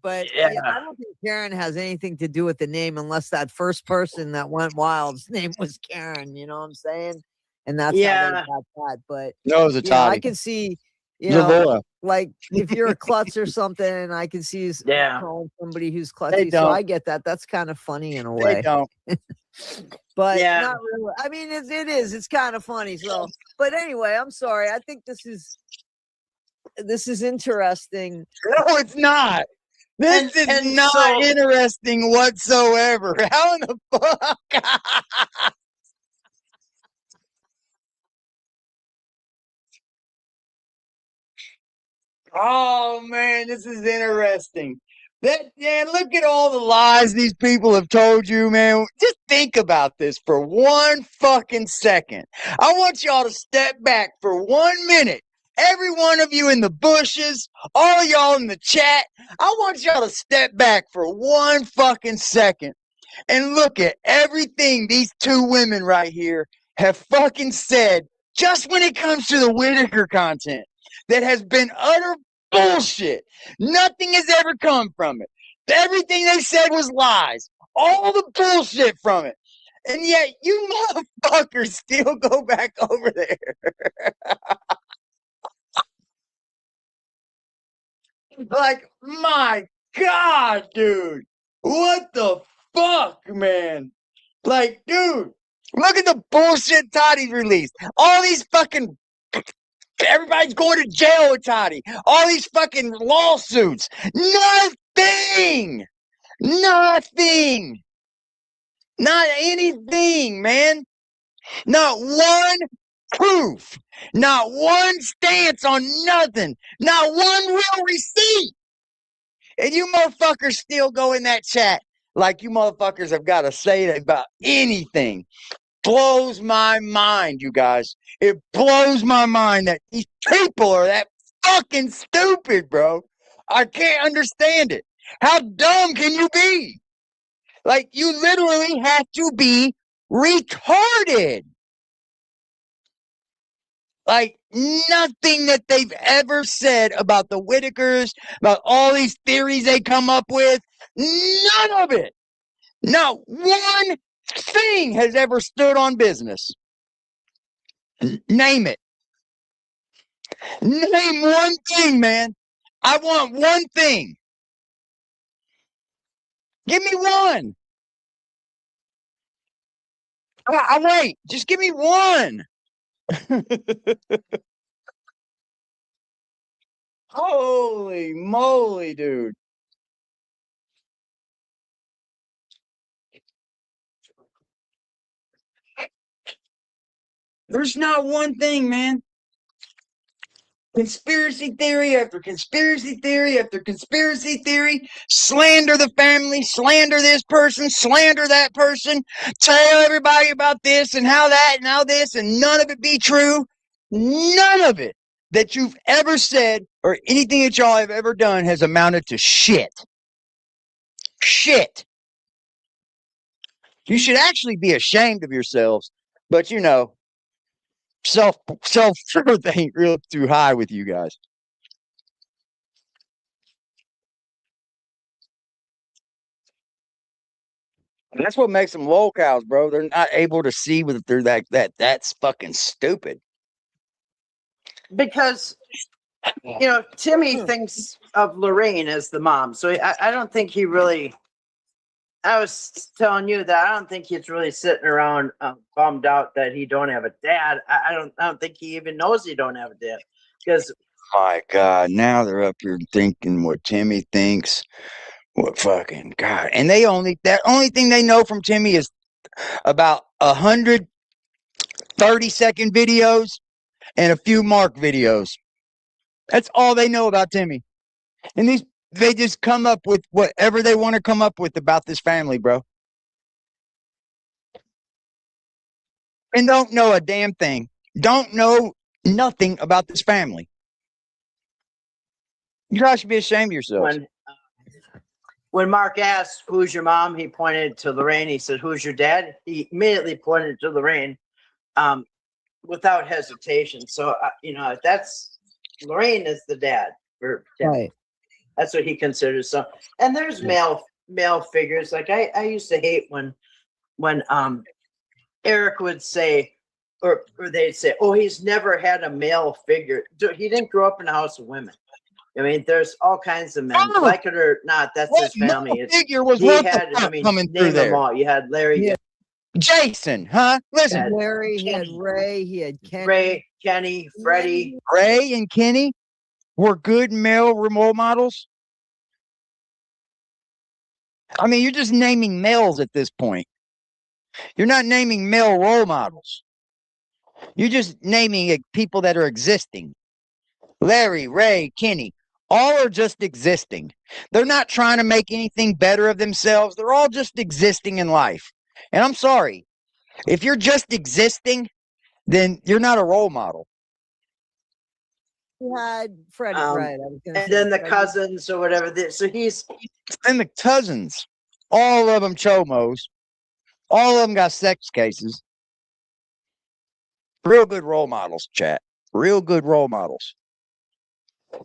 but I don't think Karen has anything to do with the name unless that first person that went wild's name was Karen. You know what I'm saying? And that's how they got that. But No, it was a Toddy. I can see, Zavora. like if you're a klutz or something, I can see calling somebody who's klutzy. So I get that. That's kind of funny in a way. They don't. But not really. I mean, it is. It's kind of funny. So, but anyway, I'm sorry. I think this is interesting. No, it's not. This is not interesting whatsoever. How in the fuck? Oh man, this is interesting. Look at all the lies these people have told you, man. Just think about this for one fucking second. I want y'all to step back for 1 minute. Every one of you in the bushes, all y'all in the chat, I want y'all to step back for 1 fucking second and look at everything these two women right here have fucking said just when it comes to the Whittaker content that has been utter bullshit. Nothing has ever come from it. Everything they said was lies. All the bullshit from it. And yet you motherfuckers still go back over there. Like, my God, dude. What the fuck, man? Like, dude, look at the bullshit Toddy's released. All these fucking, everybody's going to jail with Toddy. All these fucking lawsuits. Nothing. Nothing. Not anything, man. Not one proof. Not one stance on nothing. Not one real receipt. And you motherfuckers still go in that chat like you motherfuckers have got to say about anything. Blows my mind, you guys. It blows my mind that these people are that fucking stupid, bro. I can't understand it. How dumb can you be? Like, you literally have to be retarded. Like, nothing that they've ever said about the Whittakers, about all these theories they come up with, none of it. Not one thing has ever stood on business. Name it. Name one thing, man. I want one thing. Give me one. I wait. Just give me one. Holy moly, dude. There's not one thing, man. Conspiracy theory after conspiracy theory after conspiracy theory. Slander the family, slander this person, slander that person. Tell everybody about this and how that and how this, and none of it be true. None of it that you've ever said or anything that y'all have ever done has amounted to shit. Shit. You should actually be ashamed of yourselves, but you know, self-worth ain't real too high with you guys. And that's what makes them lolcows, bro. They're not able to see with through that's fucking stupid. Because Timmy thinks of Lorraine as the mom, so I don't think he really. I was telling you that I don't think he's really sitting around bummed out that he don't have a dad. I don't think he even knows he don't have a dad, because my God, now they're up here thinking what Timmy thinks. What fucking God. And that only thing they know from Timmy is about 100 30-second videos and a few Mark videos. That's all they know about Timmy. And they just come up with whatever they want to come up with about this family, bro. And don't know a damn thing. Don't know nothing about this family. You guys should be ashamed of yourselves. When Mark asked, "Who's your mom?" he pointed to Lorraine. He said, "Who's your dad?" He immediately pointed to Lorraine, without hesitation. So that's Lorraine is the dad for Tim. Right. That's what he considers. So, and there's male figures. Like I used to hate when Eric would say, or they'd say, "Oh, he's never had a male figure." He didn't grow up in a house of women. I mean, there's all kinds of men, like it or not. That's his family. Figure was coming through there. Them all. You had Larry, Jason, huh? Listen, he had Larry, he had Ray, he had Kenny. Ray, Kenny, Freddie. Ray and Kenny were good male role models. I mean, you're just naming males at this point. You're not naming male role models. You're just naming people that are existing. Larry, Ray, Kenny. All are just existing. They're not trying to make anything better of themselves. They're all just existing in life. And I'm sorry, if you're just existing, then you're not a role model. He had Freddie, right? And then the cousins or whatever. So and the cousins, all of them chomos. All of them got sex cases. Real good role models, chat. Real good role models.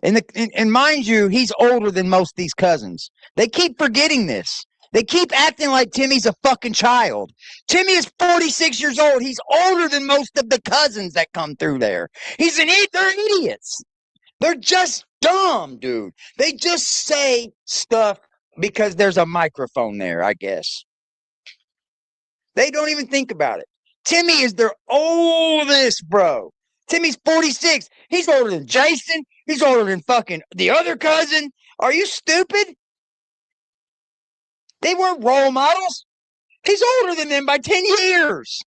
And mind you, he's older than most of these cousins. They keep forgetting this. They keep acting like Timmy's a fucking child. Timmy is 46 years old. He's older than most of the cousins that come through there. They're idiots. They're just dumb, dude. They just say stuff because there's a microphone there, I guess. They don't even think about it. Timmy is their oldest, bro. Timmy's 46. He's older than Jason. He's older than fucking the other cousin. Are you stupid? They weren't role models. He's older than them by 10 years.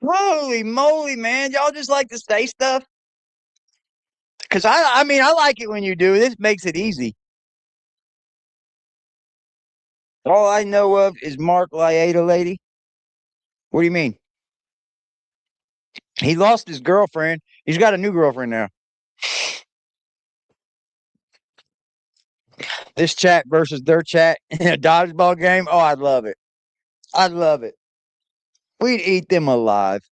Holy moly, man. Y'all just like to say stuff. Because I mean, I like it when you do. This makes it easy. All I know of is Mark Lighten lady. What do you mean? He lost his girlfriend. He's got a new girlfriend now. This chat versus their chat in a dodgeball game. Oh, I'd love it. I'd love it. We'd eat them alive.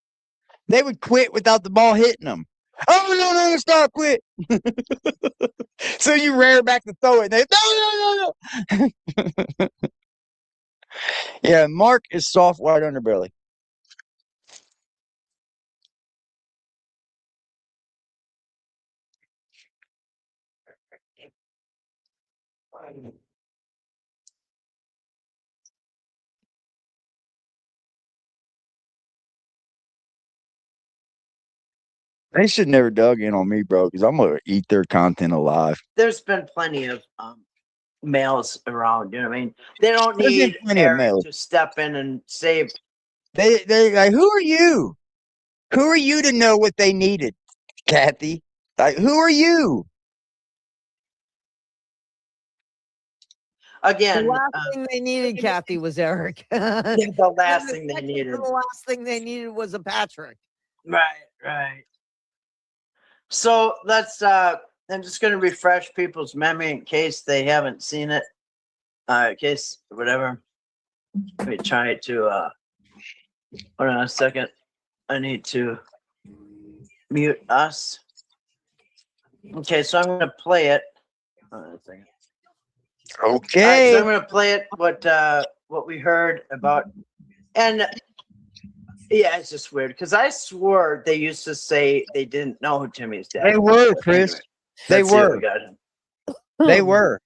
They would quit without the ball hitting them. Oh, no, stop, quit. So you rear back to throw it. And no. Yeah, Mark is soft white underbelly. They should never dug in on me, bro, because I'm gonna eat their content alive. There's been plenty of males around. You know what I mean? They don't There's been need plenty of Eric males. to step in and save. They like, who are you? Who are you to know what they needed, Kathy? Like, who are you? Again, The last thing they needed, Kathy, was Eric. the last thing they needed. The last thing they needed was a Patrick. Right. So let's. I'm just going to refresh people's memory in case they haven't seen it. In case whatever. Let me try to. Hold on a second. I need to mute us. Okay, so I'm going to play it. Hold on a second. Okay. So I'm going to play it. What we heard about, and yeah, it's just weird because I swore they used to say they didn't know who Timmy's dad. They were, Chris. They were. They were.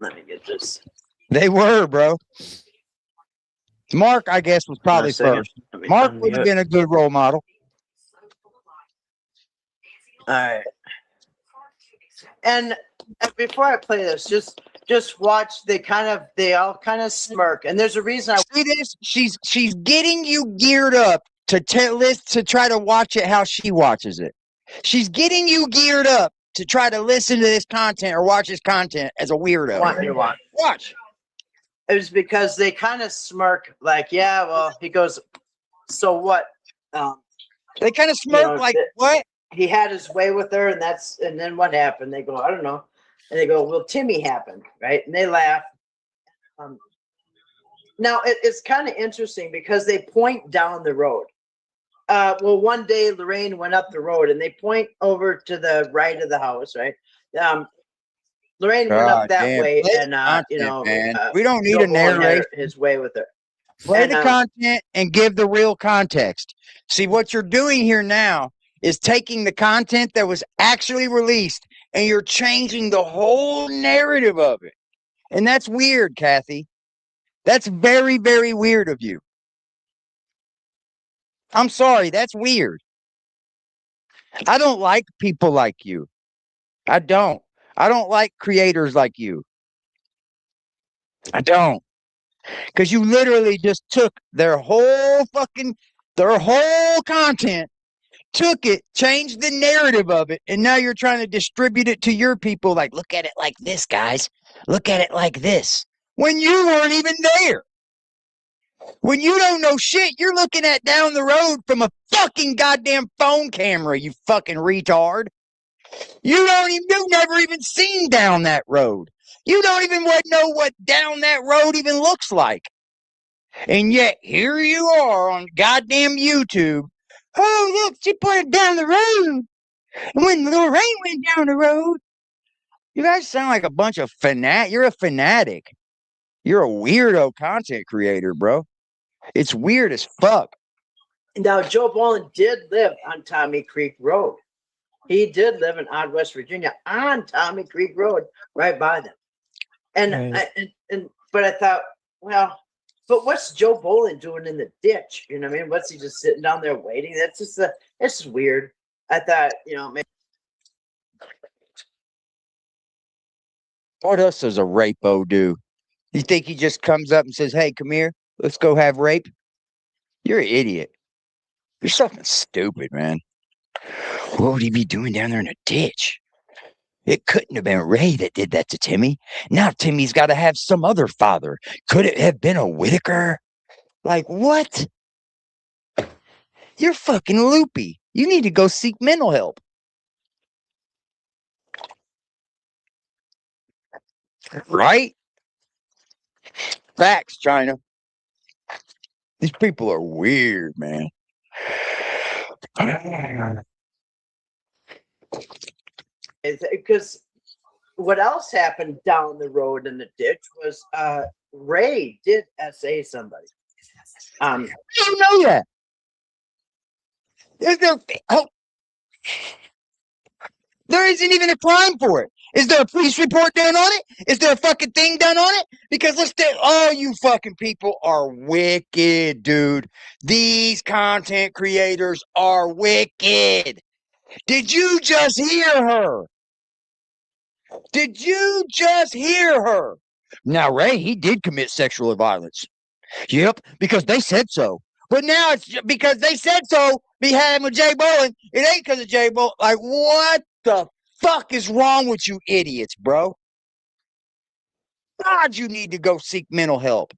Let me get this. They were, bro. Mark, I guess, was probably first. Mark would have been a good role model. All right. And before I play this, just watch. They all kind of smirk, and there's a reason. See this? She's getting you geared up to try to watch it how she watches it. She's getting you geared up to try to listen to this content or watch this content as a weirdo. Watch. It was because they kind of smirk, like, yeah, well, he goes, so what? They kind of smirk like, what? He had his way with her, and then what happened? They go, I don't know. And they go, well, Timmy happened, right? And they laugh. Now, it's kind of interesting because they point down the road. Well, one day Lorraine went up the road, and they point over to the right of the house, right? Lorraine went up that way, and we don't need a narration. His way with her. Play the content and give the real context. See, what you're doing here now is taking the content that was actually released and you're changing the whole narrative of it. And that's weird, Kathy. That's very, very weird of you. I'm sorry, that's weird. I don't like people like you. I don't. I don't like creators like you. I don't. Because you literally just took their whole content, took it, changed the narrative of it, and now you're trying to distribute it to your people like, look at it like this, guys. Look at it like this. When you weren't even there. When you don't know shit, you're looking at down the road from a fucking goddamn phone camera, you fucking retard. You've never even seen down that road. You don't even know what down that road even looks like. And yet, here you are on goddamn YouTube. Oh, look, she put it down the road. And when Lorraine went down the road, you guys sound like a bunch of You're a fanatic. You're a weirdo content creator, bro. It's weird as fuck. Now, Joe Bolin did live on Tommy Creek Road. He did live in Odd West Virginia on Tommy Creek Road, right by them. And Right. but I thought, well, but what's Joe Bolin doing in the ditch? You know what I mean? What's he just sitting down there waiting? That's just weird. I thought, maybe. What else does a rapo do? You think he just comes up and says, hey, come here, let's go have rape? You're an idiot. You're something stupid, man. What would he be doing down there in a ditch? It couldn't have been Ray that did that to Timmy. Now Timmy's got to have some other father. Could it have been a Whittaker? Like, what? You're fucking loopy. You need to go seek mental help. Right? Facts, China. These people are weird, man. Because what else happened down the road in the ditch was Ray did SA somebody. I don't know that. There isn't even a crime for it. Is there a police report done on it? Is there a fucking thing done on it? Because all you fucking people are wicked, dude. These content creators are wicked. Did you just hear her? Did you just hear her? Now, Ray, he did commit sexual violence. Yep, because they said so. But now it's because they said so behind with Jay Bolin. It ain't because of Jay Bolin. Like, what the fuck is wrong with you idiots, bro? God, you need to go seek mental help.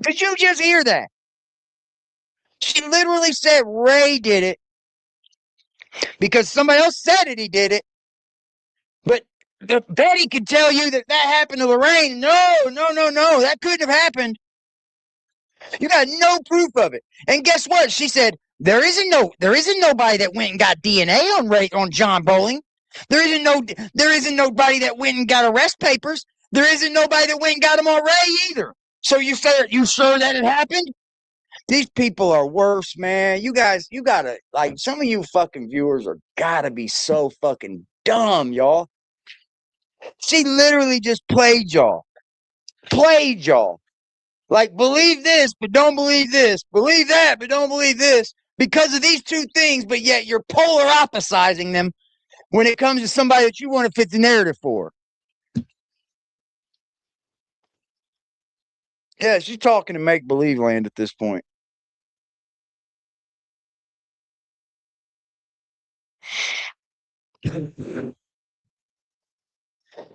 Did you just hear that? She literally said Ray did it because somebody else said it, he did it. But Betty could tell you that happened to Lorraine. No, that couldn't have happened. You got no proof of it. And guess what? She said there isn't nobody that went and got DNA on John Bowling. There isn't nobody that went and got arrest papers. There isn't nobody that went and got them on Ray either. So you sure that it happened? These people are worse, man. You gotta, like, some of you fucking viewers are gotta be so fucking dumb, y'all. She literally just played y'all. Played y'all. Like, believe this, but don't believe this. Believe that, but don't believe this. Because of these two things, but yet you're polar opposizing them when it comes to somebody that you want to fit the narrative for. Yeah, she's talking to make-believe land at this point.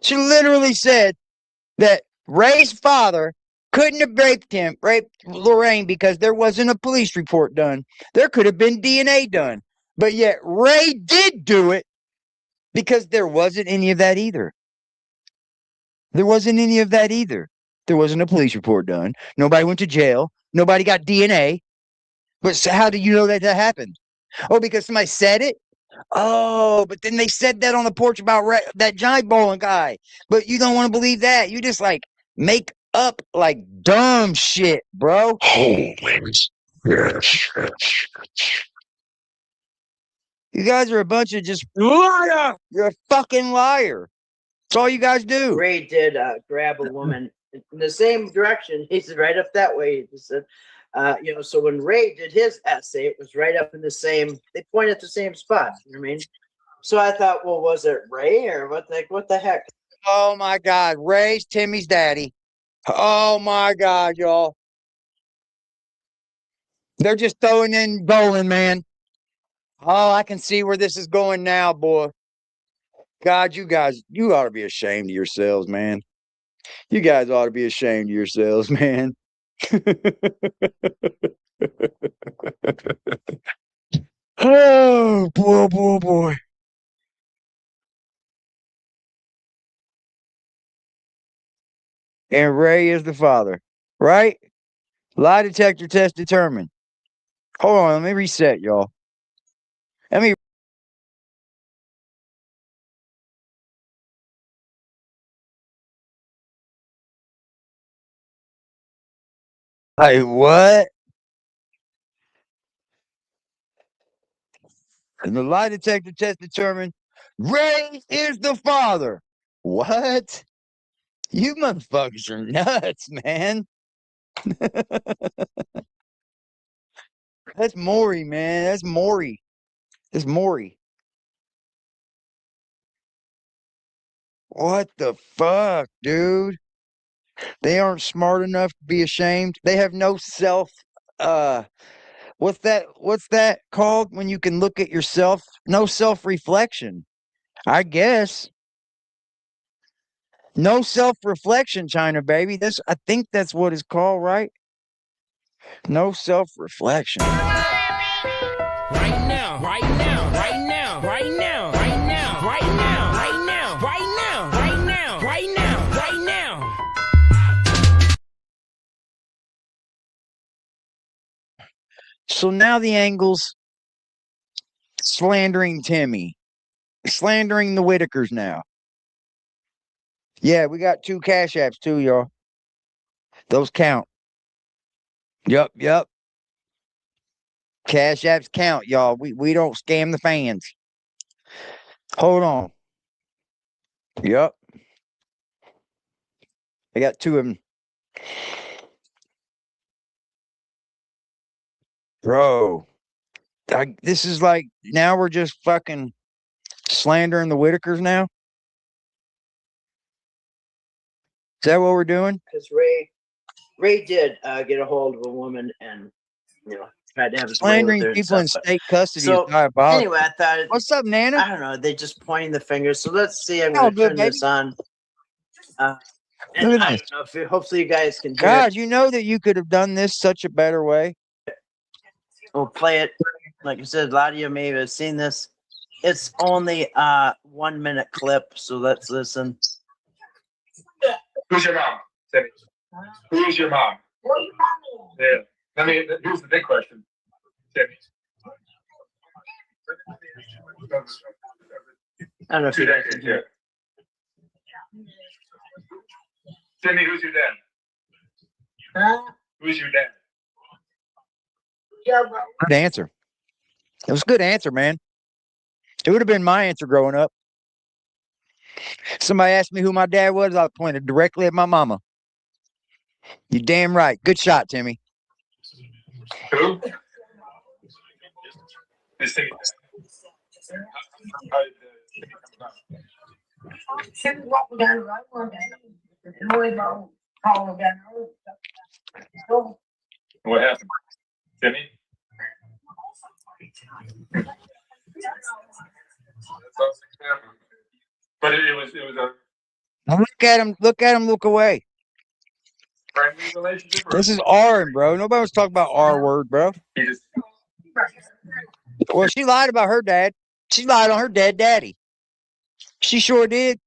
She literally said that Ray's father couldn't have raped Lorraine because there wasn't a police report done. There could have been DNA done. But yet Ray did do it because there wasn't any of that either. There wasn't any of that either. There wasn't a police report done. Nobody went to jail. Nobody got DNA. But so how do you know that happened? Oh, because somebody said it? Oh, but then they said that on the porch about that giant bowling guy. But you don't want to believe that. You just like make up like dumb shit, bro. Holy. You guys are a bunch of just liar. You're a fucking liar. That's all you guys do. Ray did grab a woman in the same direction. He's right up that way. He said, so when Ray did his essay, it was right up in the same, they pointed at the same spot. You know what I mean? So I thought, well, was it Ray or what the heck? Oh my God. Ray's Timmy's daddy. Oh my God, y'all. They're just throwing in bowling, man. Oh, I can see where this is going now, boy. God, you ought to be ashamed of yourselves, man. You guys ought to be ashamed of yourselves, man. Oh, boy. and Ray is the father, right? Lie detector test determined. Hold on, let me reset, y'all. Let me. Hey, what? And the lie detector test determined Ray is the father. What? You motherfuckers are nuts, man. That's Maury, man. That's Maury. That's Maury. What the fuck, dude? They aren't smart enough to be ashamed. They have no self what's that called when you can look at yourself? No self-reflection. I guess. No self-reflection, China baby. I think that's what it's called, right? No self-reflection. Right now, right now, right now, right now, right now, right now, right now, right now, right now, right now, right now. So now the angle's slandering Timmy, slandering the Whittakers now. Yeah, we got 2 cash apps too, y'all. Those count. Yup. Cash apps count, y'all. We don't scam the fans. Hold on. Yup. I got 2 of them. Bro. This is like, now we're just fucking slandering the Whittakers now? Is that what we're doing? Because Ray did get a hold of a woman and tried to have his way with Slandering her and people in stuff. state custody So is diabolical. anyway, I thought What's up, Nana? I don't know. They just pointing the finger. So let's see. I'm Oh, going to good, turn baby. this on. And Look at I this. don't know if hopefully you guys can hear God, it. you know that you could have done this such a better way. We'll play it. Like I said, a lot of you may have seen this. It's only 1 minute clip, so let's listen. Who's your mom? Timmy. Who's your mom? Yeah. Here's the big question. Timmy. I don't know if 2 you guys decades can hear here. it. Timmy, who's your dad? Who's your dad? Good answer. It was a good answer, man. It would have been my answer growing up. Somebody asked me who my dad was, I pointed directly at my mama. You damn right. Good shot, Timmy. Who? Is Timmy dad? How did Timmy come about? What happened? Timmy? But it was a Look at him, look away. friendly relationship. This is R, bro. Nobody was talking about R word, bro. He just Well, she lied about her dad. She lied on her dead daddy. She sure did.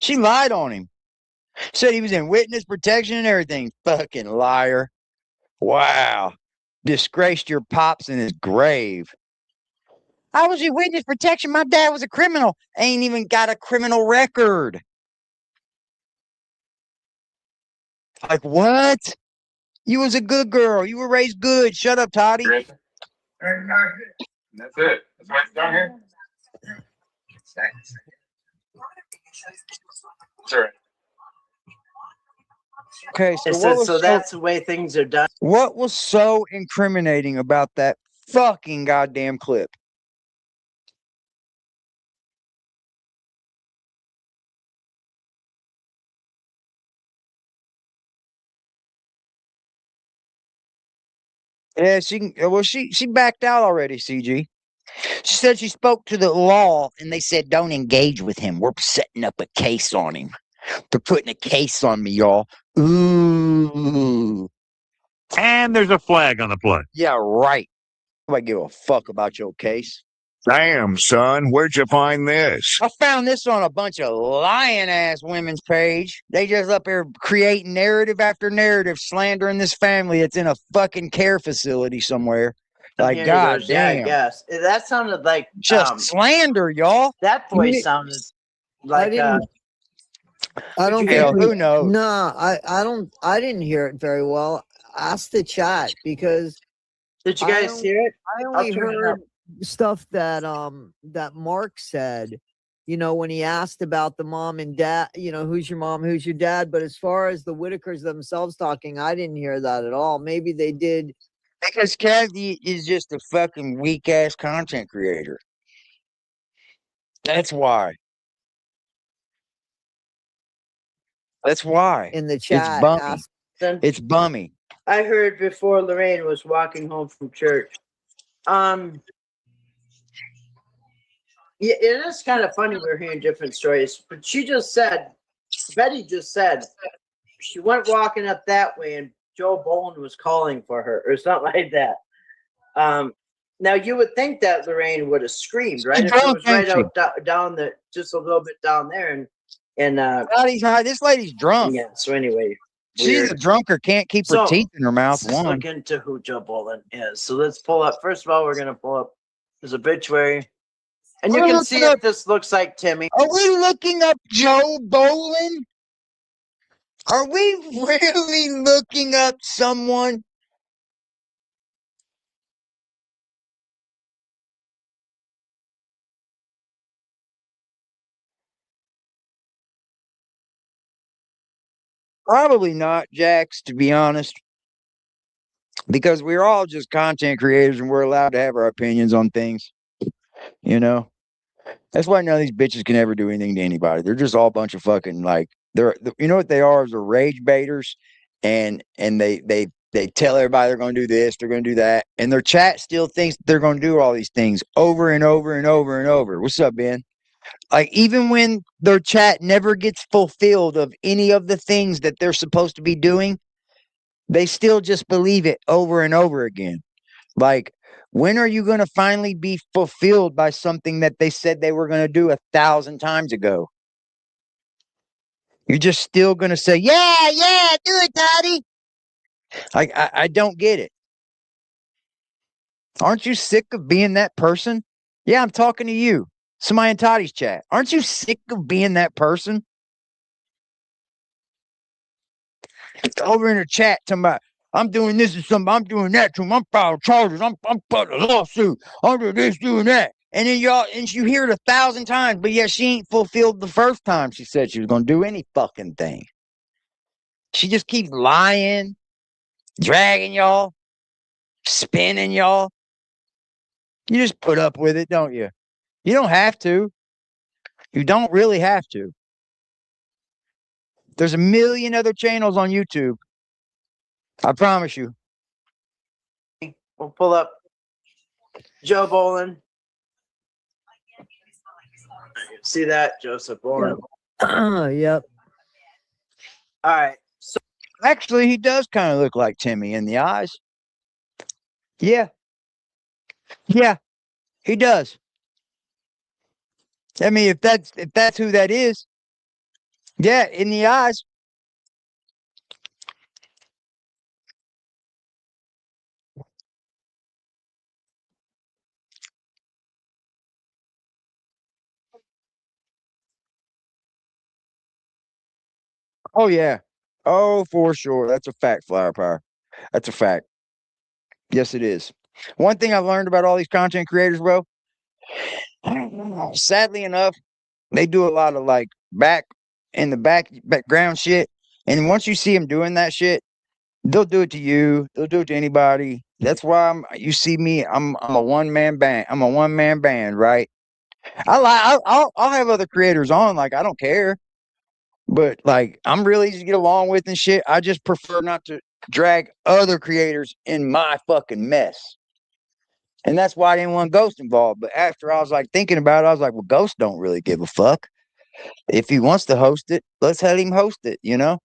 She lied on him. Said he was in witness protection and everything. Fucking liar. Wow. Disgraced your pops in his grave. I was in witness protection. My dad was a criminal. Ain't even got a criminal record. Like, what? You was a good girl. You were raised good. Shut up, Toddy. that's it. That's why it's down here. Sure. Okay, It says, so that's the way things are done. What was so incriminating about that fucking goddamn clip? Yeah, she backed out already, CG. She said she spoke to the law and they said don't engage with him. We're setting up a case on him. They're putting a case on me, y'all. Ooh. And there's a flag on the play. Yeah, right. Nobody give a fuck about your case. Damn, son, where'd you find this? I found this on a bunch of lying ass women's page. They just up here creating narrative after narrative, slandering this family that's in a fucking care facility somewhere. Like, Here god goes. Yeah, I damn. guess that sounded like Just slander, y'all. that voice sounded like I don't Hell, think who knows? No, I didn't hear it very well. Ask the chat because Did you I guys don't- hear it? I only turn it heard stuff that that Mark said, you know, when he asked about the mom and dad, you know, who's your mom, who's your dad. But as far as the Whittakers themselves talking, I didn't hear that at all. Maybe they did. Because Kathy is just a fucking weak ass content creator. That's why. That's why. In the chat, bummy. asked, It's bummy. I heard before Lorraine was walking home from church. Yeah, it is kind of funny we're hearing different stories, but Betty just said she went walking up that way and Joe Boland was calling for her or something like that. Now you would think that Lorraine would have screamed, right? If it was right out down the just a little bit down there and This lady's drunk. yeah, so anyway. She's a drunker, can't keep her teeth in her mouth. Let's look into who Joe Boland is. So let's pull up. First of all, we're gonna pull up his obituary. And you can see if this looks like Timmy. Are we looking up Joe Boland? Are we really looking up someone? Probably not, Jax, to be honest. Because we're all just content creators and we're allowed to have our opinions on things. You know? That's why none of these bitches can ever do anything to anybody. They're just all a bunch of fucking you know what they are? They're rage baiters, and they tell everybody they're going to do this, they're going to do that, and their chat still thinks they're going to do all these things over and over and over and over. What's up, Ben? Like, even when their chat never gets fulfilled of any of the things that they're supposed to be doing, they still just believe it over and over again. Like, when are you going to finally be fulfilled by something that they said they were going to do 1,000 times ago? You're just still going to say, yeah, do it, Daddy. Like, I don't get it. Aren't you sick of being that person? Yeah, I'm talking to you. Somebody in Toddy's chat. Aren't you sick of being that person? Over in the chat, talking about, I'm doing this to somebody, I'm doing that to them, I'm filing charges, I'm putting a lawsuit, I'm doing this, doing that. And then you hear it 1,000 times, but yet she ain't fulfilled the first time she said she was going to do any fucking thing. She just keeps lying, dragging y'all, spinning y'all. You just put up with it, don't you? You don't have to. You don't really have to. There's a million other channels on YouTube. I promise you. We'll pull up Joe Boland. See that? Joseph Boland. Yep. All right. So actually, he does kind of look like Timmy in the eyes. Yeah. Yeah, he does. I mean, if that's who that is, yeah, in the eyes. Oh yeah. Oh, for sure. That's a fact, Flower Power. That's a fact. Yes, it is. One thing I've learned about all these content creators, bro, sadly enough, they do a lot of like background shit. And once you see them doing that shit, they'll do it to you. They'll do it to anybody. That's why you see me. I'm a one-man band. I'm a one-man band, right? I'll have other creators on. Like, I don't care. But like, I'm really easy to get along with and shit. I just prefer not to drag other creators in my fucking mess. And that's why I didn't want Ghost involved. But after I was like thinking about it, I was like, well, Ghost don't really give a fuck. If he wants to host it, let's let him host it, you know?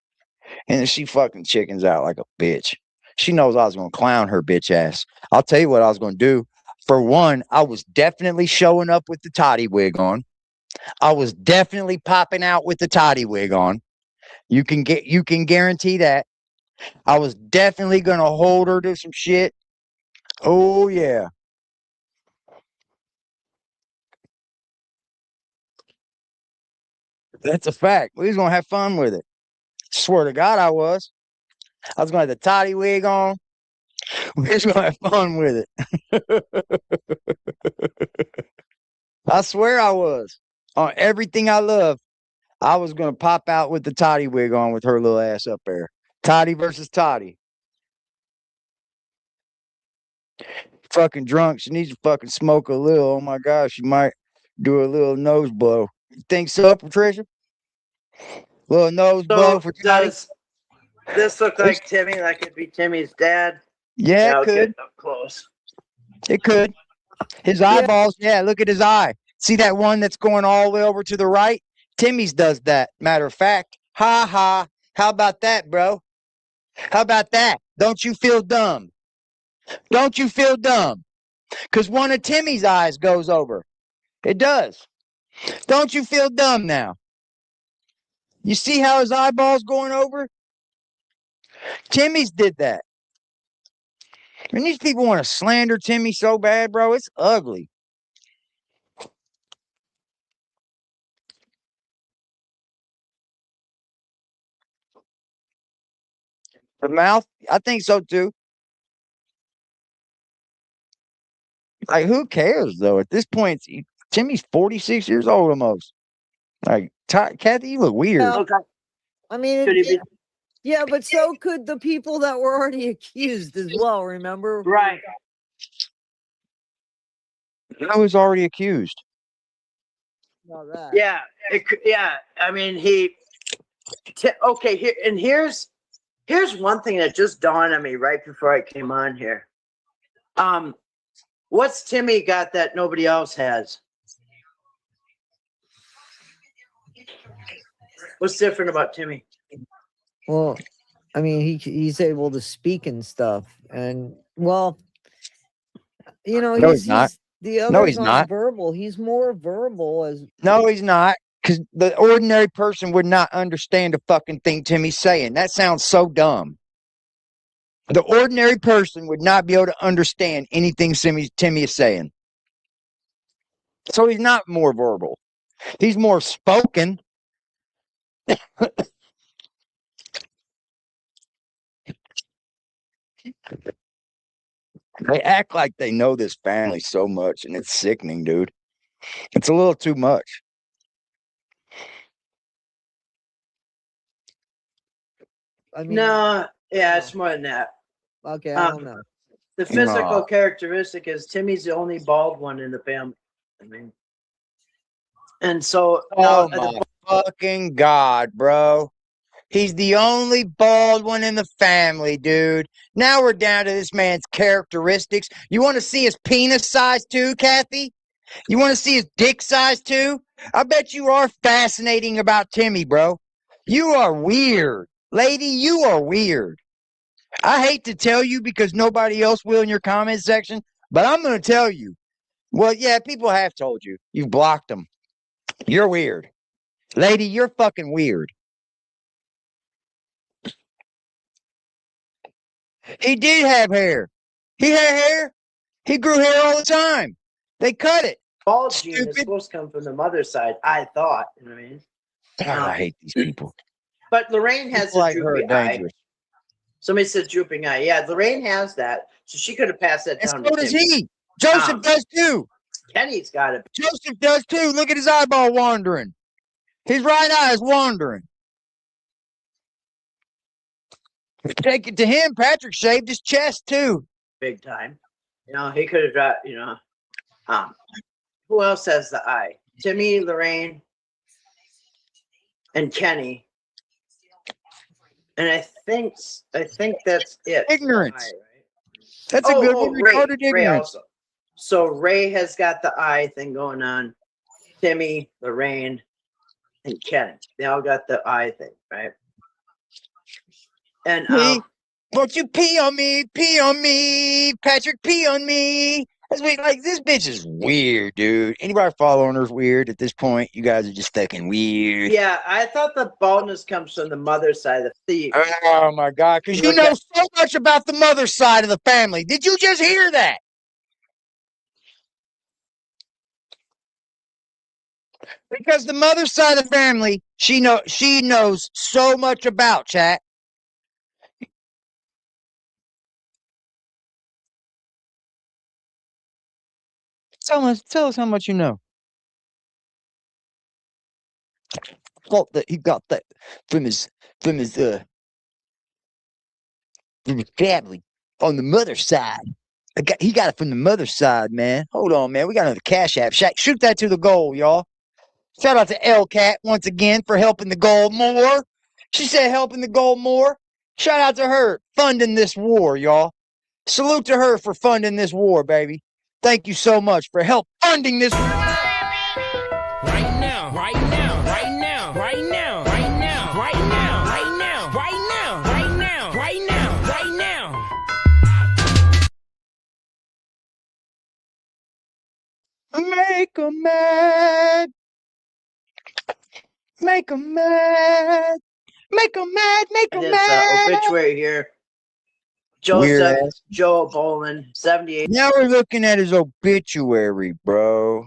And she fucking chickens out like a bitch. She knows I was going to clown her bitch ass. I'll tell you what I was going to do. For one, I was definitely showing up with the toddy wig on. I was definitely popping out with the toddy wig on. You can guarantee that. I was definitely gonna hold her to some shit. Oh yeah. That's a fact. We was gonna have fun with it. Swear to God, I was. I was gonna have the toddy wig on. We was gonna have fun with it. I swear I was. On everything I love, I was gonna pop out with the toddy wig on with her little ass up there. Toddy versus toddy. Fucking drunk. She needs to fucking smoke a little. Oh my gosh, she might do a little nose blow. You think so, Patricia? Little nose blow So for toddy? does this look like Timmy? That could be Timmy's dad. Yeah, it I'll could. get up close. It could. His eyeballs, yeah, look at his eye. See that one that's going all the way over to the right? Timmy's does that. Matter of fact. Ha ha. How about that, bro? How about that? Don't you feel dumb? Don't you feel dumb? Because one of Timmy's eyes goes over. It does. Don't you feel dumb now? You see how his eyeball's going over? Timmy's did that. And these people want to slander Timmy so bad, bro. It's ugly. The mouth? I think so too. Like, who cares though? At this point, Timmy's 46 years old almost. Like, Kathy, you look weird. Yeah. Okay. I mean, Could he be? yeah, but so could the people that were already accused as well. Remember? Right. I was already accused. About that. Yeah. Yeah. I mean, okay. Here's one thing that just dawned on me right before I came on here. What's Timmy got that nobody else has? What's different about Timmy? Well, I mean, he's able to speak and stuff, and well, you know, No, he's not. The others No, he's aren't not. verbal. He's more verbal as No, he's not. Because the ordinary person would not understand a fucking thing Timmy's saying. That sounds so dumb. The ordinary person would not be able to understand anything Timmy is saying. So he's not more verbal. He's more spoken. They act like they know this family so much, and it's sickening, dude. It's a little too much. I mean, No, yeah, no. it's more than that. Okay, I don't know. The physical No. characteristic is Timmy's the only bald one in the family. I mean, and so Oh my fucking God, bro. He's the only bald one in the family, dude. Now we're down to this man's characteristics. You want to see his penis size too, Kathy? You want to see his dick size too? I bet you are fascinating about Timmy, bro. You are weird. Lady, you are weird. I hate to tell you because nobody else will in your comment section, but I'm going to tell you. Well, yeah, people have told you. You've blocked them. You're weird. Lady, you're fucking weird. He did have hair. He had hair. He grew hair all the time. They cut it. bald gene is Stupid. supposed to come from the mother's side. I thought. You know what I mean? God, I hate these people. But Lorraine has People a like her are droopy eye. dangerous. Somebody said drooping eye. Yeah, Lorraine has that, so she could have passed that And down. so to does Timmy. he. Joseph does too. Kenny's got it. Joseph does too. Look at his eyeball wandering. His right eye is wandering. Take it to him. Patrick shaved his chest too. Big time. You know, he could have dropped. You know, who else has the eye? Timmy, Lorraine, and Kenny. And I think that's it. Ignorance. Eye, right? That's a good one. Retarded Ray ignorance. also. So Ray has got the eye thing going on. Timmy, Lorraine, and Kenny. They all got the eye thing, right? And Won't you pee on me, Patrick, pee on me. Like this bitch is weird, dude. Anybody following her's weird at this point. You guys are just fucking weird. Yeah, I thought the baldness comes from the mother's side of the Oh my god, because you Look know at- so much about the mother's side of the family. Did you just hear that? Because the mother's side of the family, she knows so much about, chat. Tell us how much you know. Thought that he got that from his from his family on the mother's side. He got it from the mother's side, man. Hold on, man. We got another cash app. Shoot that to the goal, y'all. Shout out to L-Cat once again for helping the goal more. She said helping the goal more. Shout out to her funding this war, y'all. Salute to her for funding this war, baby. Thank you so much for help funding this war. Right now, right now, right now, right now, right now, right now, right now, right now, right now, right now, right now. Make 'em mad. Make 'em mad. Make 'em mad. Make 'em His mad. obituary here. Weird Joseph ass. Joe Bolin, 78. Now we're looking at his obituary, bro.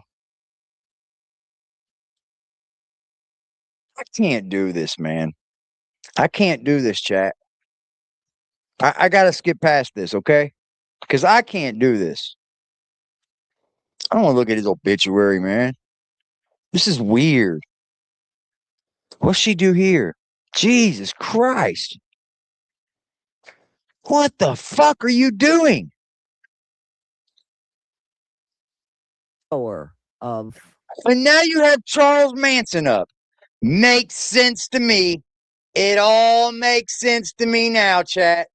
I can't do this, man. I can't do this, chat. I gotta skip past this, okay? Because I can't do this. I don't want to look at his obituary, man. This is weird. What's she do here? Jesus Christ. What the fuck are you doing? Or of And now you have Charles Manson up. Makes sense to me. It all makes sense to me now, chat.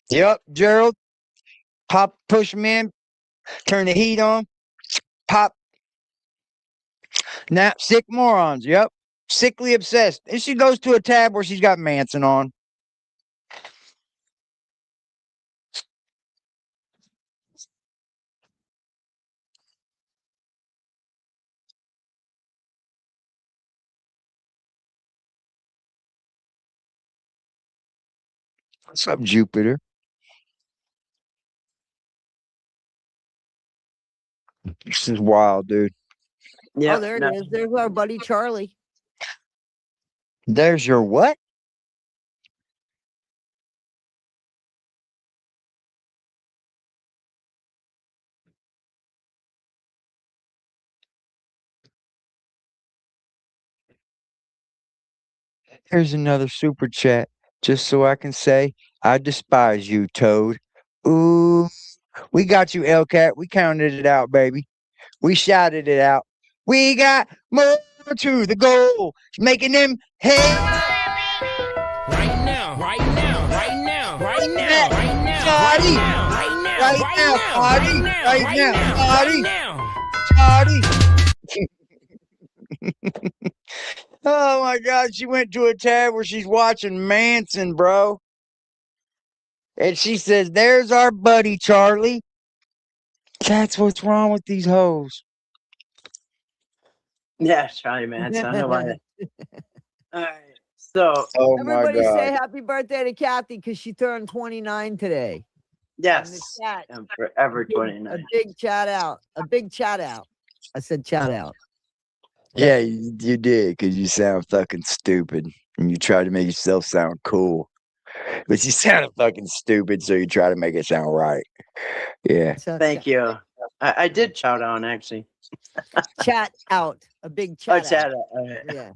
Yep, Gerald. Pop, push him in. Turn the heat on. Pop. Now, sick morons. Yep. Sickly obsessed. And she goes to a tab where she's got Manson on. What's up, Jupiter? This is wild, dude. Yeah, oh, there it is. There's our buddy Charlie. There's your what? Here's another super chat, just so I can say I despise you, Toad. Ooh, we got you, L-Cat. We counted it out, baby. We shouted it out. We got more to the goal, making them head. Right now, right now, right now, right now, right now, Party. right now, Right right now, now, party. right Right now, now, right party. now. Party. Oh my God, she went to a tab where she's watching Manson, bro. And she says, there's our buddy, Charlie. That's what's wrong with these hoes. Yeah, Charlie Manson. I don't know why. All right. So, Oh my Everybody God. say happy birthday to Kathy because she turned 29 today. In the yes. chat. I'm forever A 29. big chat out. A big chat out. I said chat out. Yeah, you did, because you sound fucking stupid. And you try to make yourself sound cool. But you sounded fucking stupid, so you try to make it sound right. Yeah. So, Thank you. I did chow down, actually. Chat out. A big Oh, chat chat out. out. All right. Yeah.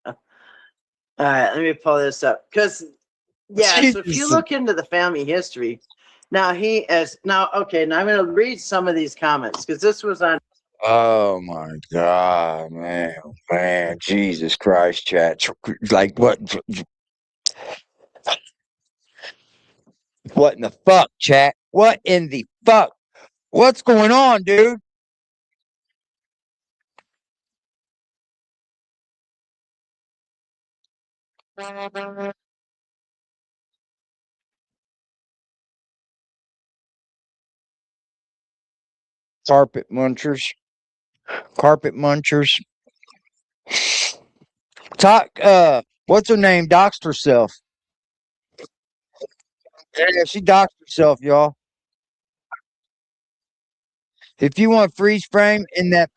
All right, let me pull this up. Because, yeah, so if you Jesus. look into the family history, now okay, now I'm going to read some of these comments because this was on. Oh my God, man. Man, Jesus Christ, chat. Like, what? What in the fuck, chat? What in the fuck? What's going on, dude? Carpet munchers. Carpet munchers. Talk, what's her name? Doxed herself. Yeah, she doxed herself, y'all. If you want freeze frame in that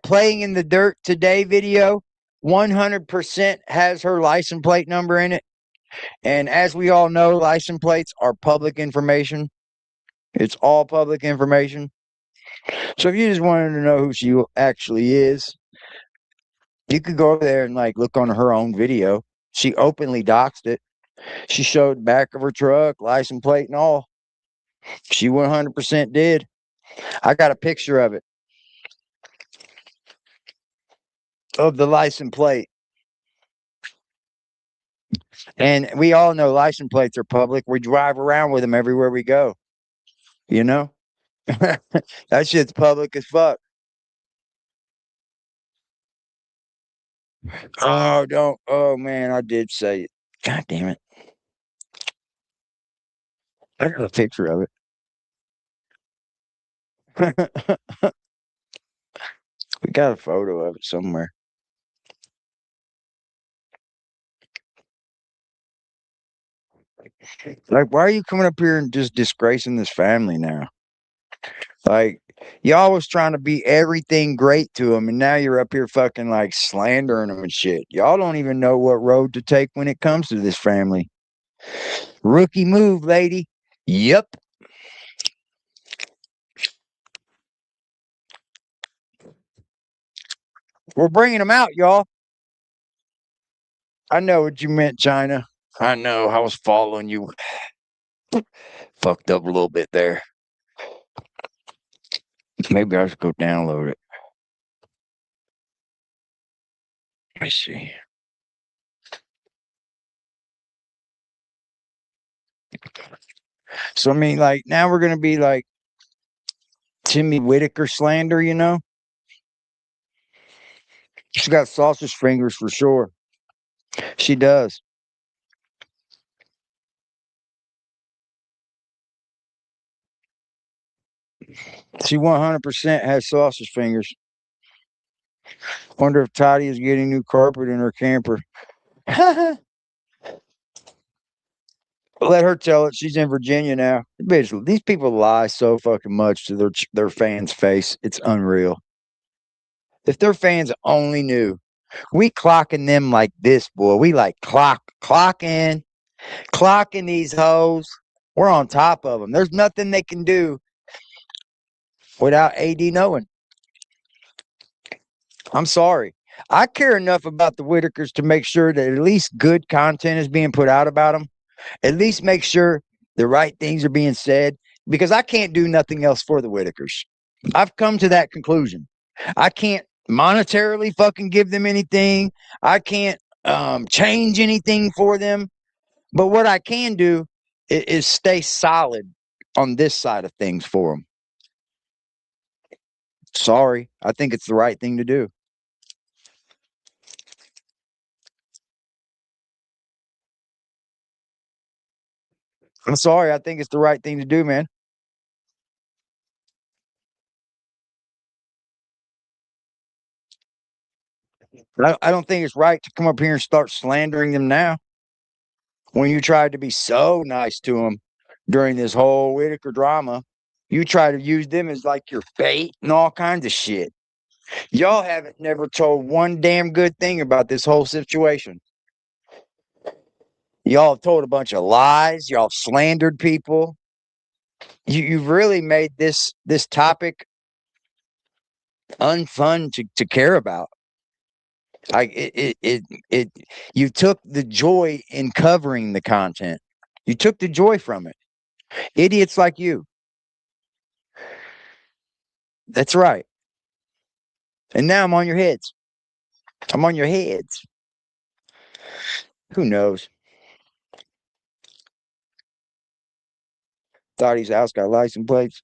playing in the dirt today video, 100% has her license plate number in it. And as we all know, license plates are public information. It's all public information. So if you just wanted to know who she actually is, you could go over there and like look on her own video. She openly doxed it. She showed back of her truck, license plate and all. She 100% did. I got a picture of it. Of the license plate. And we all know license plates are public. We drive around with them everywhere we go. You know? That shit's public as fuck. Oh, don't. Oh, man, I did say it. God damn it. I got a picture of it. We got a photo of it somewhere. Like, why are you coming up here and just disgracing this family now? Like, y'all was trying to be everything great to them, and now you're up here fucking like slandering them and shit. Y'all don't even know what road to take when it comes to this family. Rookie move, lady. Yep. We're bringing them out, y'all. I know what you meant, China. I know. I was following you. Fucked up a little bit there. Maybe I should go download it. Let me see. So, I mean, like, now we're going to be like Timmy Whittaker slander, you know? She's got sausage fingers for sure. She does. She 100% has sausage fingers. Wonder if Toddy is getting new carpet in her camper. Let her tell it. She's in Virginia now. Bitch, these people lie so fucking much to their fans' face. It's unreal. If their fans only knew, we clocking them like this, boy. We like clocking these hoes. We're on top of them. There's nothing they can do without AD knowing. I'm sorry. I care enough about the Whittakers to make sure that at least good content is being put out about them. At least make sure the right things are being said, because I can't do nothing else for the Whittakers. I've come to that conclusion. I can't monetarily fucking give them anything. I can't change anything for them. But what I can do is stay solid on this side of things for them. Sorry, I think it's the right thing to do. I'm sorry, I think it's the right thing to do, man. I don't think it's right to come up here and start slandering them now when you tried to be so nice to them during this whole Whittaker drama. You try to use them as like your bait and all kinds of shit. Y'all haven't never told one damn good thing about this whole situation. Y'all have told a bunch of lies. Y'all slandered people. You've really made this topic unfun to care about. Like it you took the joy in covering the content. You took the joy from it. Idiots like you. That's right. And now I'm on your heads. I'm on your heads. Who knows? Thought his house got license plates.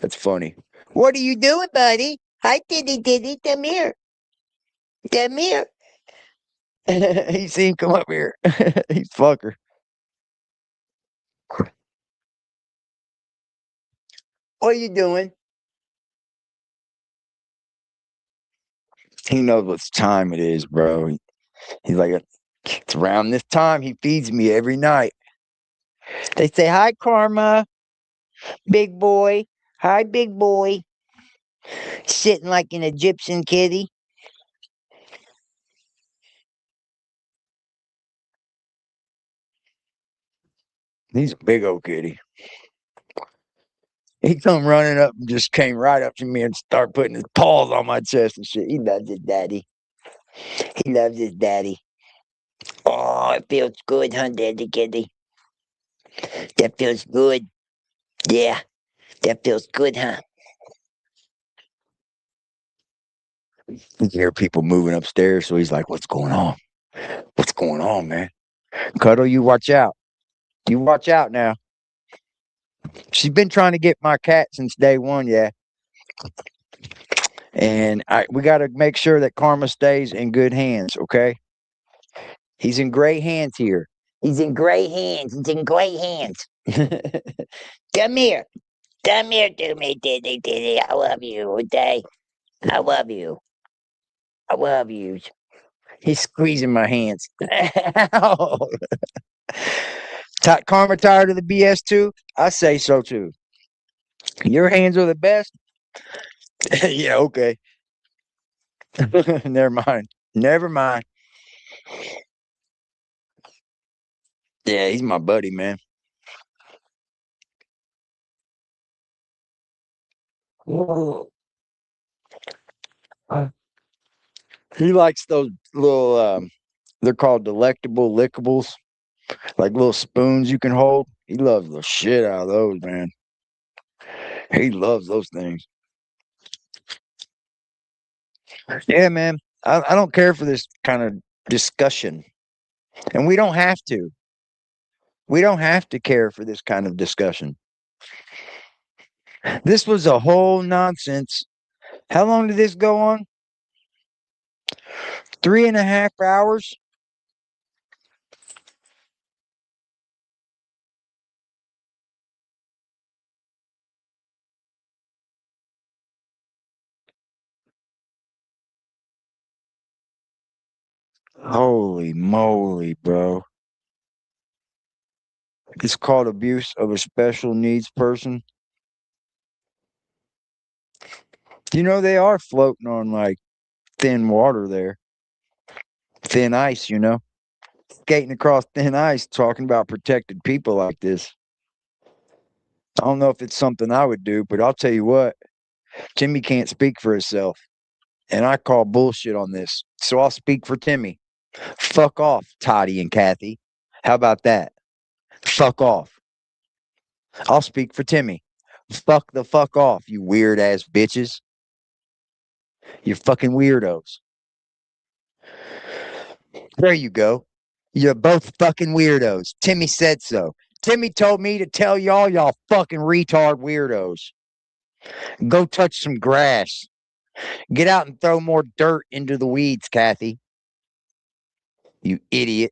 That's funny. What are you doing, buddy? Hi, Diddy. Come here. Come here. He seen come up here. He's fucker. What are you doing? He knows what time it is, bro. He's like, it's around this time. He feeds me every night. They say, hi, Karma, big boy. Hi, big boy. Sitting like an Egyptian kitty. He's a big old kitty. He come running up and just came right up to me and start putting his paws on my chest and shit. He loves his daddy. He loves his daddy. Oh, it feels good, huh, daddy kitty? That feels good. Yeah, that feels good, huh? You can hear people moving upstairs, so he's like, what's going on? What's going on, man? Cuddle, you watch out. You watch out now. She's been trying to get my cat since day one, yeah. And we got to make sure that Karma stays in good hands, okay? He's in great hands here. He's in great hands. He's in great hands. Come here. Come here to me, Diddy Diddy. I love you, okay? I love you. I love you. He's squeezing my hands. Ow. Karma tired of the BS too? I say so too. Your hands are the best? Yeah, okay. Never mind. Never mind. Yeah, he's my buddy, man. He likes those little they're called delectable lickables, like little spoons you can hold. He loves the shit out of those, man. He loves those things. Yeah, man. I don't care for this kind of discussion. And we don't have to. We don't have to care for this kind of discussion. This was a whole nonsense. How long did this go on? 3.5 hours? Holy moly, bro. It's called abuse of a special needs person. You know, they are floating on like thin water there, thin ice, you know, skating across thin ice, talking about protected people like this. I don't know if it's something I would do, but I'll tell you what, Timmy can't speak for himself. And I call bullshit on this. So I'll speak for Timmy. Fuck off, Toddy and Kathy. How about that? Fuck off. I'll speak for Timmy. Fuck the fuck off, you weird ass bitches. You're fucking weirdos. There you go. You're both fucking weirdos. Timmy said so. Timmy told me to tell y'all fucking retard weirdos. Go touch some grass. Get out and throw more dirt into the weeds, Kathy. You idiot.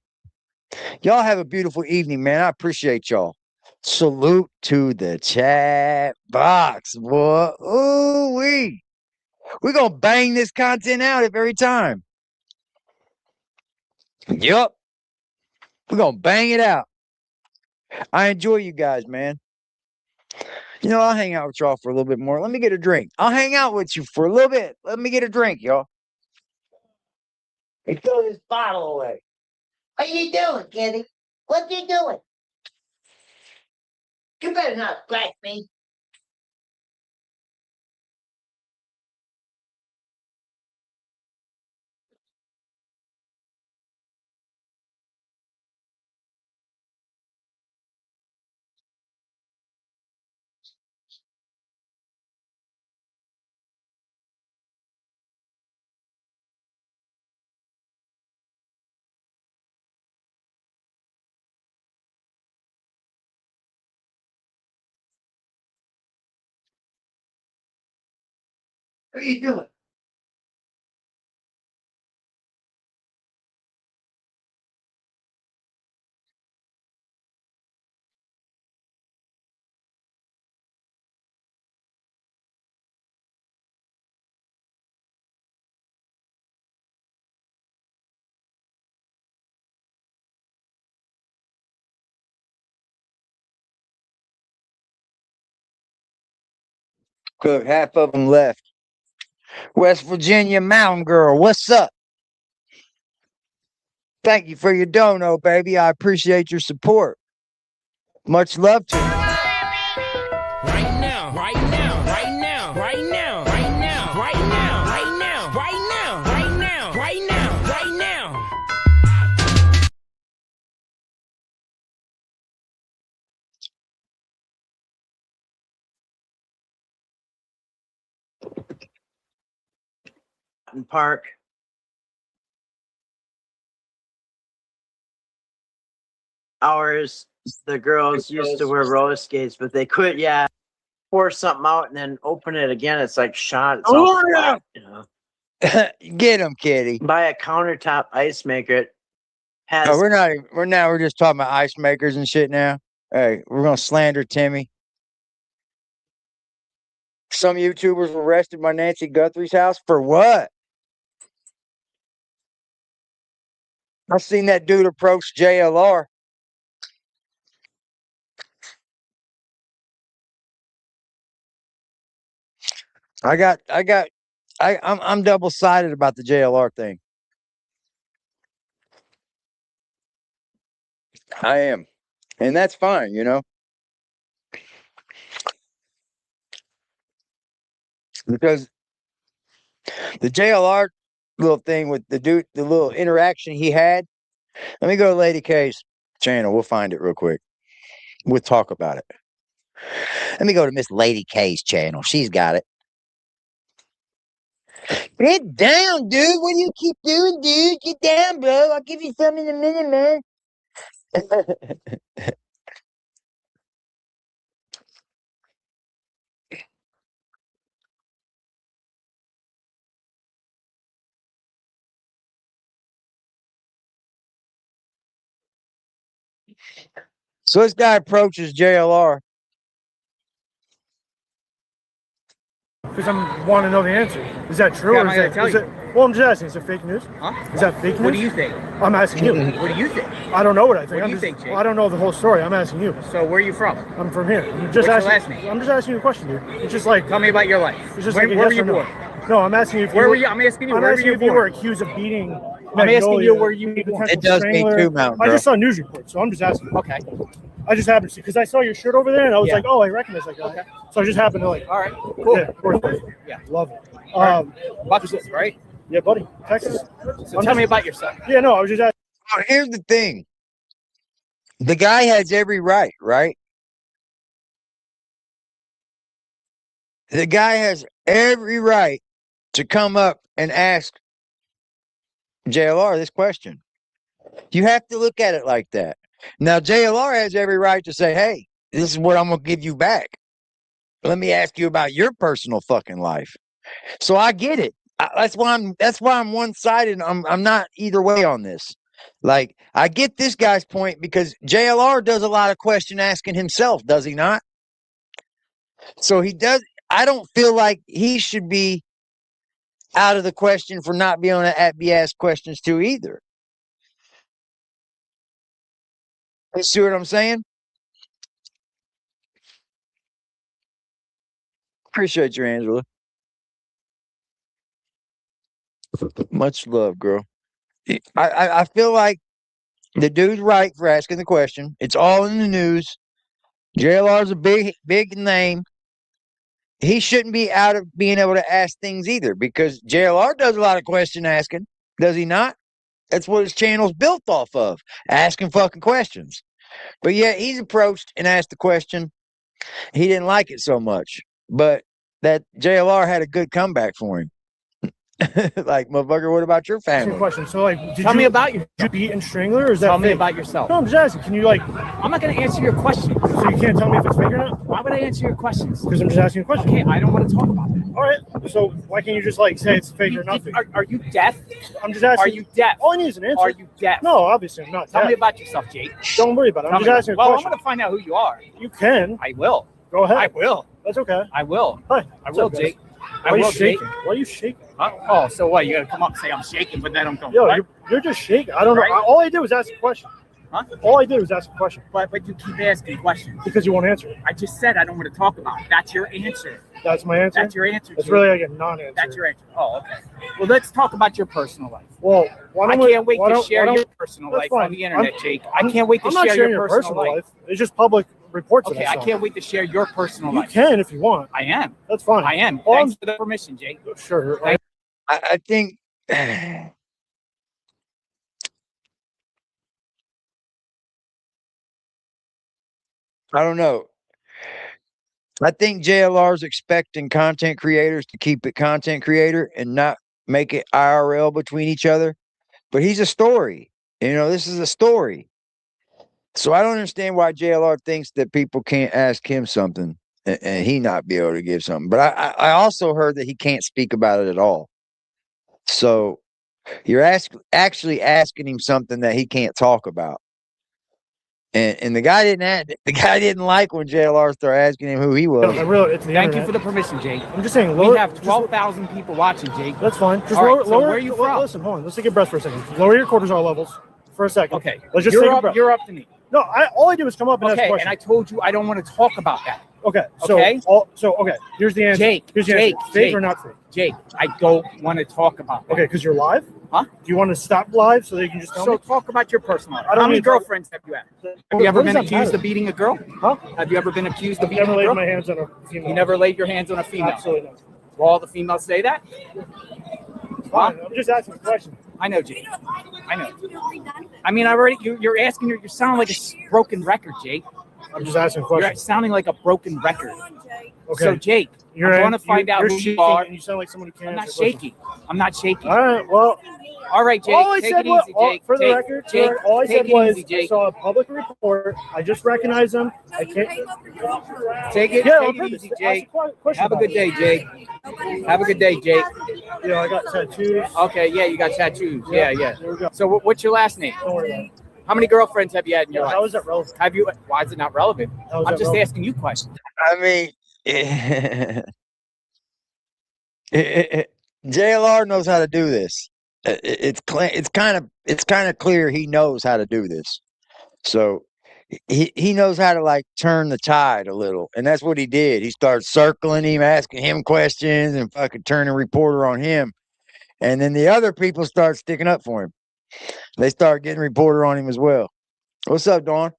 Y'all have a beautiful evening, man. I appreciate y'all. Salute to the chat box, boy. Ooh wee. We're gonna bang this content out every time. Yup. We're gonna bang it out. I enjoy you guys, man. You know, I'll hang out with y'all for a little bit more. Let me get a drink. I'll hang out with you for a little bit. Let me get a drink, y'all. Hey, throw this bottle away. What you doing, Kitty? What you doing? You better not scratch me. What are you doing? Look, half of them left. West Virginia Mountain Girl, what's up? Thank you for your dono, baby. I appreciate your support. Much love to you. Right now, right now, right now, right now, right now, right now, right now, right now, right now, right now, right now. Park. Hours, the girls used to wear roller skates, but they quit. Yeah, pour something out and then open it again. It's like shot. It's all flat, you know. Get him, kitty. Buy a countertop ice maker. It has Oh, we're just talking about ice makers and shit now. Hey, we're gonna slander Timmy. Some YouTubers were arrested by Nancy Guthrie's house for what? I've seen that dude approach JLR. I'm double-sided about the JLR thing. I am. And that's fine, you know. Because the JLR little thing with the dude, the little interaction he had. Let me go to Lady K's channel. We'll find it real quick. We'll talk about it. Let me go to Miss Lady K's channel. She's got it. Get down, dude. What do you keep doing, dude? Get down, bro. I'll give you some in a minute, man. So this guy approaches JLR. Because I want to know the answer. Is that true? Yeah, or I'm is not that, gonna is tell it, well, I'm just asking. Is it fake news? Huh? Is that fake news? What do you think? I'm asking you. What do you think? I don't know what I think. What do I'm you just, think, Jake? well, I don't know the whole story. I'm asking you. So where are you from? I'm from here. I'm What's just your asking. last name? I'm just asking you a question, dude. It's just like Tell me about your life. it's just Where, like a where were yes you or no. born? No, I'm asking you if Where you were you? I'm asking you. I'm Where were asking you you if you were born? accused of beating. I'm asking you Magnolia, where you were born. It does me strangler. too, Mountain I Girl. just saw news reports, so I'm just asking. Okay. I just happened to because I saw your shirt over there, and I was Yeah. like, oh, I recognize that guy. Okay. So I just happened to like. All right. Cool. Yeah, of course. Yeah. Love it. Bucks, right? Yeah, buddy. Texas. So tell me about yourself. Yeah, no, I was just asking. Well, here's the thing. The guy has every right, right? The guy has every right to come up and ask JLR this question. You have to look at it like that. Now, JLR has every right to say, hey, this is what I'm going to give you back. Let me ask you about your personal fucking life. So I get it. That's why I'm one-sided. I'm not either way on this. Like, I get this guy's point because JLR does a lot of question asking himself, does he not? So he does. I don't feel like he should be out of the question for not being able to be asked questions too either. You see what I'm saying? Appreciate you, Angela. Much love, girl. I feel like the dude's right for asking the question. It's all in the news. JLR's a big name. He shouldn't be out of being able to ask things either because JLR does a lot of question asking. Does he not? That's what his channel's built off of, asking fucking questions. But yet he's approached and asked the question. He didn't like it so much. But that JLR had a good comeback for him. Like, motherfucker, what about your family? Question. So, like, Tell me about your. did you beat and strangler, or is that Tell me fake? about yourself. No, I'm just asking. Can you like? I'm not going to answer your questions. So you can't tell me if it's fake or not? Why would I answer your questions? Because I'm just asking a question. Okay, I don't want to talk about that. All right. So why can't you just like say it's fake or nothing? Are you deaf? I'm just asking. Are you deaf? All I need is an answer. Are you deaf? No, obviously I'm not. Tell deaf. me about yourself, Jake. Don't worry about it. I'm Tell just me. asking a Well, I'm question. going to find out who you are. You can. I will. Go ahead. I will. That's okay. I will. Hi. I What's will, up, guys? Jake. Why I are you will, Jake. shaking? Why are you shaking? Huh? Oh, so what? You got to come up and say I'm shaking, but then I'm coming. Yo, What? you're just shaking. I don't know. Right. All I did was ask a question. Huh? All I did was ask a question. But you keep asking questions. Because you won't answer it. I just said I don't want to talk about it. That's your answer. That's my answer? That's your answer. It's really like a non-answer. That's your answer. Oh, okay. Well, let's talk about your personal life. Well, I can't wait to share your personal life on the internet, Jake. I can't wait to share your personal life. It's just public reports. Okay, I can't wait to share your personal life. You can if you want. I am. That's fine. I am. Thanks for the permission, Jake. Sure. I think I don't know. I think JLR is expecting content creators to keep it content creator and not make it IRL between each other. But he's a story. You know, this is a story. So I don't understand why JLR thinks that people can't ask him something and he not be able to give something. But I also heard that he can't speak about it at all. So you're actually asking him something that he can't talk about. And the guy didn't like when JLR started asking him who he was. Thank you for the permission, Jake. I'm just saying, we have 12,000 people watching, Jake. That's fine. Just All lower, right, so lower. where are you from? Listen, hold on. Let's take a breath for a second. Lower your cortisol levels for a second. Okay. Let's just take a breath. You're up to me. No, all I did was come up and ask a Okay, question. and I told you I don't want to talk about that. Okay. So, Okay? Okay. Here's the answer. Jake, Here's the Jake, answer. Fake Jake. or not fake? Jake, I don't want to talk about that. Okay, because you're live? Huh? Do you want to stop live so they can just tell So me? talk about your personal life. I don't How many need to talk- girlfriends have you had? Have you ever What does been that accused matter? of beating a girl? Huh? Have you ever been accused of I've beating never a laid girl? my hands on a female. You never laid your hands on a female? Absolutely not. Will all the females say that? Fine. I'm just asking a question. I know, Jake. I know. I mean, you're asking, you sound like a broken record, Jake. I'm just asking a You're question. sounding like a broken record. Okay. So, Jake, I want to find out who you shaking are. and you sound like someone who can't I'm not answer questions. shaking. I'm not shaking. All right. Well, All right, Jake. all I Take said it was, easy, all- Jake. for the Jake, record, Jake, all I take said it was easy, I Jake. saw a public report. I just recognize them. I can't. Take it, Yeah, take on it purpose. easy, Ask Jake. a question Have a about good day, Jake. Have a good day, Jake. You know, I got tattoos. Okay, yeah, you got tattoos. Yeah. There we go. So, what's your last name? Don't worry about it. How many girlfriends have you had in your life? How is that relevant? Have you? Why is it not relevant? How is I'm that just relevant? asking you questions. I mean, JLR knows how to do this. It's kind of clear he knows how to do this. So he knows how to like turn the tide a little, and that's what he did. He started circling him, asking him questions, and fucking turning reporter on him. And then the other people start sticking up for him. They start getting reporter on him as well. What's up, Dawn?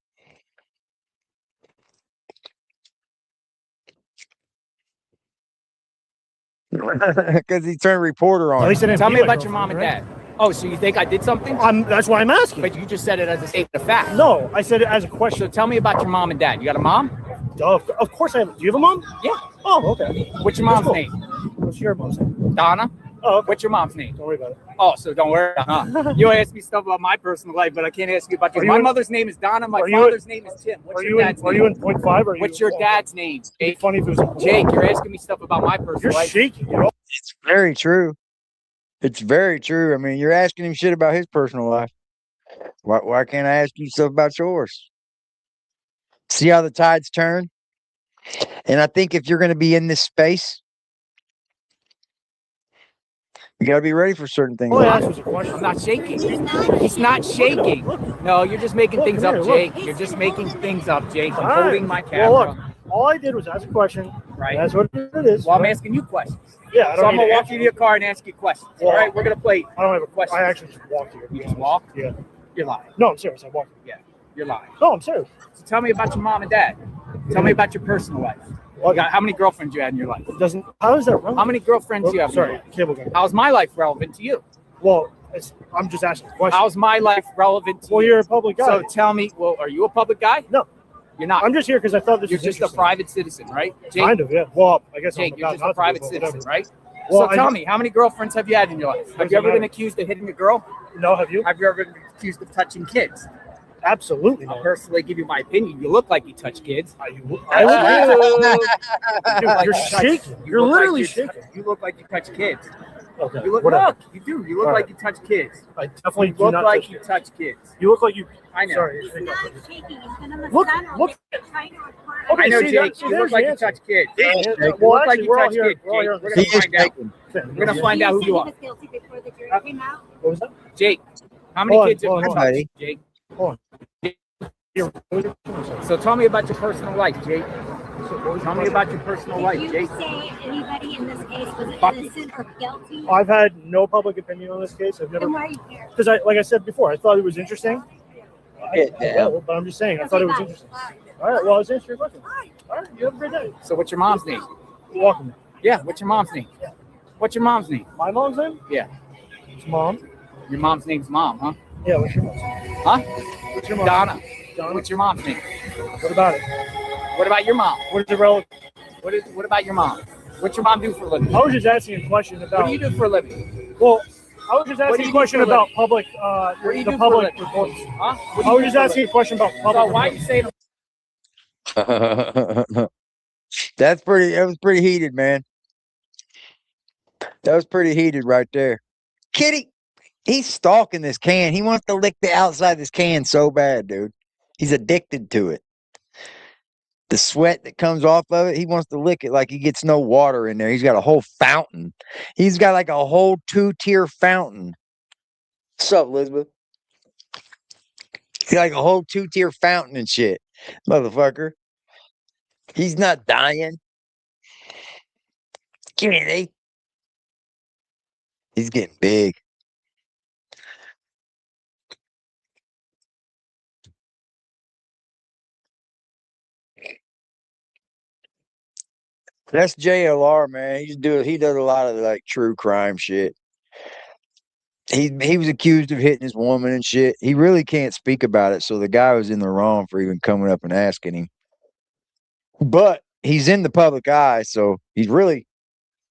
Because he turned reporter on At him. least I didn't Tell beat me my about your mom and girlfriend, dad. Oh, so you think I did something? right? That's why I'm asking. But you just said it as a statement of fact. No, I said it as a So question. tell me about your mom and dad. You got a mom? Of course I have. Do you have a mom? Yeah. Oh, okay. What's your mom's Cool. name? What's your mom's name? Donna. Oh, okay. What's your mom's name? Don't worry about it. Oh, so don't worry. You ask me stuff about my personal life, but I can't ask you about yours. Are you My in- mother's name is Donna. My are you father's name is Tim. What's Are your you in? dad's Are name? you in 0.5? Or What's your dad's name? It'd be Jake. funny if it was. Jake, you're asking me stuff about my personal You're life. shaking. You know? It's very true. It's very true. I mean, you're asking him shit about his personal life. Why can't I ask you stuff about yours? See how the tides turn? And I think if you're going to be in this space, you got to be ready for certain things. All I asked was a question. I'm not shaking. He's not shaking. No, you're just making Look, things come up, here, look. Jake. You're just making things up, Jake. I'm All right. holding my camera. Well, look, all I did was ask a question. Right. That's what it is. Well, I'm asking you questions. Yeah, I So don't I'm need gonna to walk answer you to your car and ask you questions. Well, All right, we're gonna play. I don't have a Questions. I actually just walked here. to be You just honest. walk? Yeah. You're lying. No, I'm serious. I walked. You're lying. No, I'm serious. So tell me about your mom and dad. Tell me about your personal life. You got, how many girlfriends you had in your life? It doesn't. How is that relevant? How many girlfriends do you have? in your Sorry, life? cable guy. How's my life relevant to you? Well, I'm just asking a question. How's my life relevant to Well, you? you're a public guy. So tell me, well, are you a public guy? No. You're not. I'm just here because I thought this You're was just a interesting. private citizen, right? Jake, Kind of, yeah. Well, I guess Jake, I'm you're about just not a to be, private but citizen, whatever. right? Well, So tell me, how many girlfriends have you had in your life? Have Doesn't you ever been matter. accused of hitting a girl? No, have you? Have you ever been accused of touching kids? Absolutely I'll not. personally give you my opinion. You look like you touch kids. I Dude, You're shaking. You're literally shaking. You look like you touch kids. Okay. You look, whatever. look, you do. You look All like right. you touch kids. I definitely You do look not like touch you kids. touch kids. You look like you. I know. Sorry. He's not shaking. He's gonna Look, look. I know, see, Jake. that- You there's look like the you answer. touch kids. Yeah, You well, look like actually, you we're all touch here. kids, We're all Jake. here on We're the gonna He is find out. shaking. We're gonna find out who you are. Guilty before the jury came out. What was that? Jake, how many Hold on, kids have hold you on, touched, buddy. Jake? Hold on. So tell me about your personal life, Jake. Tell me about your personal life, Did you Jake. say anybody in this case was Fuck. innocent or guilty? I've had no public opinion on this case. I've never, Then why are you here? because like I said before, I thought it was interesting. But I'm just saying, I thought it was bye. interesting. All right, well, it's interesting. All right, you have a great day. So what's your mom's name? You're welcome. Yeah, what's your mom's name? What's your mom's name? My mom's name? Yeah. It's Mom. Your mom's name's Mom, huh? Yeah, what's your mom's name? Huh? What's your mom? Donna. Donna. What's your mom's name? What about it? What about your mom? What is it relevant? What about your mom? What's your mom do for a living? I was just asking a question about. What do you do for a living? Well, I was just What do asking you a do question for a about living? public, What do you the do public for a reports. Huh? What do I you was do just for a asking a living? question about public So why reports. you saying That was pretty heated, man. That was pretty heated right there. Kitty, he's stalking this can. He wants to lick the outside of this can so bad, dude. He's addicted to it. The sweat that comes off of it, he wants to lick it like he gets no water in there. He's got a whole fountain. He's got like a whole 2-tier fountain. What's up, Elizabeth? He's got like a whole 2-tier fountain and shit. Motherfucker. He's not dying. Kitty. He's getting big. That's JLR, man. He does a lot of like true crime shit. He was accused of hitting his woman and shit. He really can't speak about it, so the guy was in the wrong for even coming up and asking him. But he's in the public eye, so he's really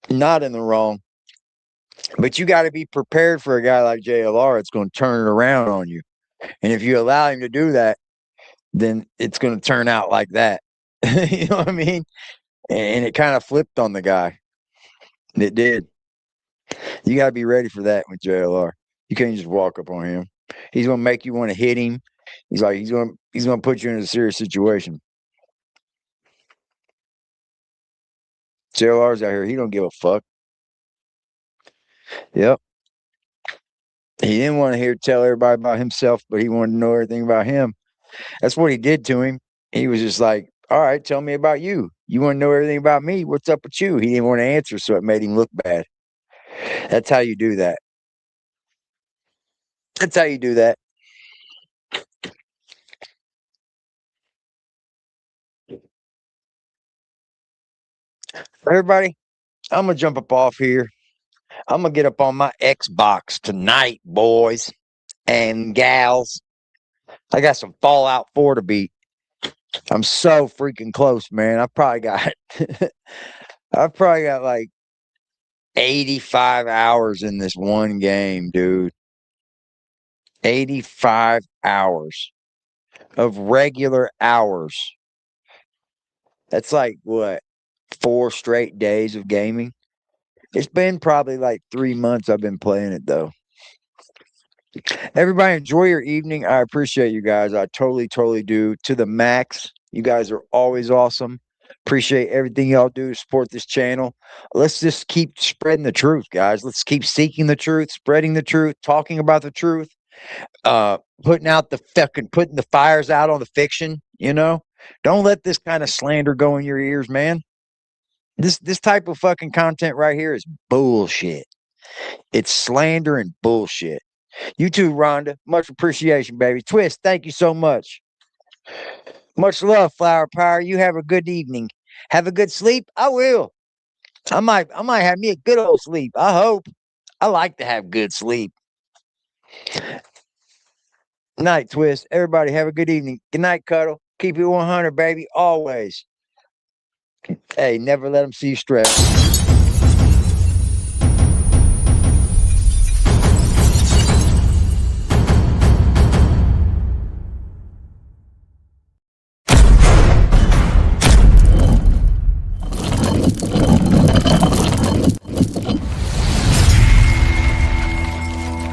not in the wrong. But you got to be prepared for a guy like JLR. It's going to turn it around on you, and if you allow him to do that, then it's going to turn out like that. You know what I mean? And it kind of flipped on the guy. It did. You got to be ready for that with JLR. You can't just walk up on him. He's going to make you want to hit him. He's going to put you in a serious situation. JLR's out here. He don't give a fuck. Yep. He didn't want to tell everybody about himself, but he wanted to know everything about him. That's what he did to him. He was just like, all right, tell me about you. You want to know everything about me? What's up with you? He didn't want to answer, so it made him look bad. That's how you do that. That's how you do that. Everybody, I'm going to jump up off here. I'm going to get up on my Xbox tonight, boys and gals. I got some Fallout 4 to beat. I'm so freaking close, man. I've probably got like 85 hours in this one game, dude. 85 hours of regular hours. That's like what? 4 straight days of gaming. It's been probably like 3 months I've been playing it though. Everybody enjoy your evening. I appreciate you guys. I totally do to the max. You guys are always awesome. Appreciate everything y'all do to support this channel. Let's just keep spreading the truth, guys. Let's keep seeking the truth, spreading the truth, talking about the truth, putting the fires out on the fiction, you know? Don't let this kind of slander go in your ears, man. This type of fucking content right here is bullshit. It's slander and bullshit. You too, Rhonda. Much appreciation, baby. Twist, thank you so much. Much love, Flower Power. You have a good evening. Have a good sleep. I will. I might have me a good old sleep. I hope. I like to have good sleep. Night, Twist. Everybody have a good evening. Good night, Cuddle. Keep it 100, baby. Always. Hey, never let them see you stressed.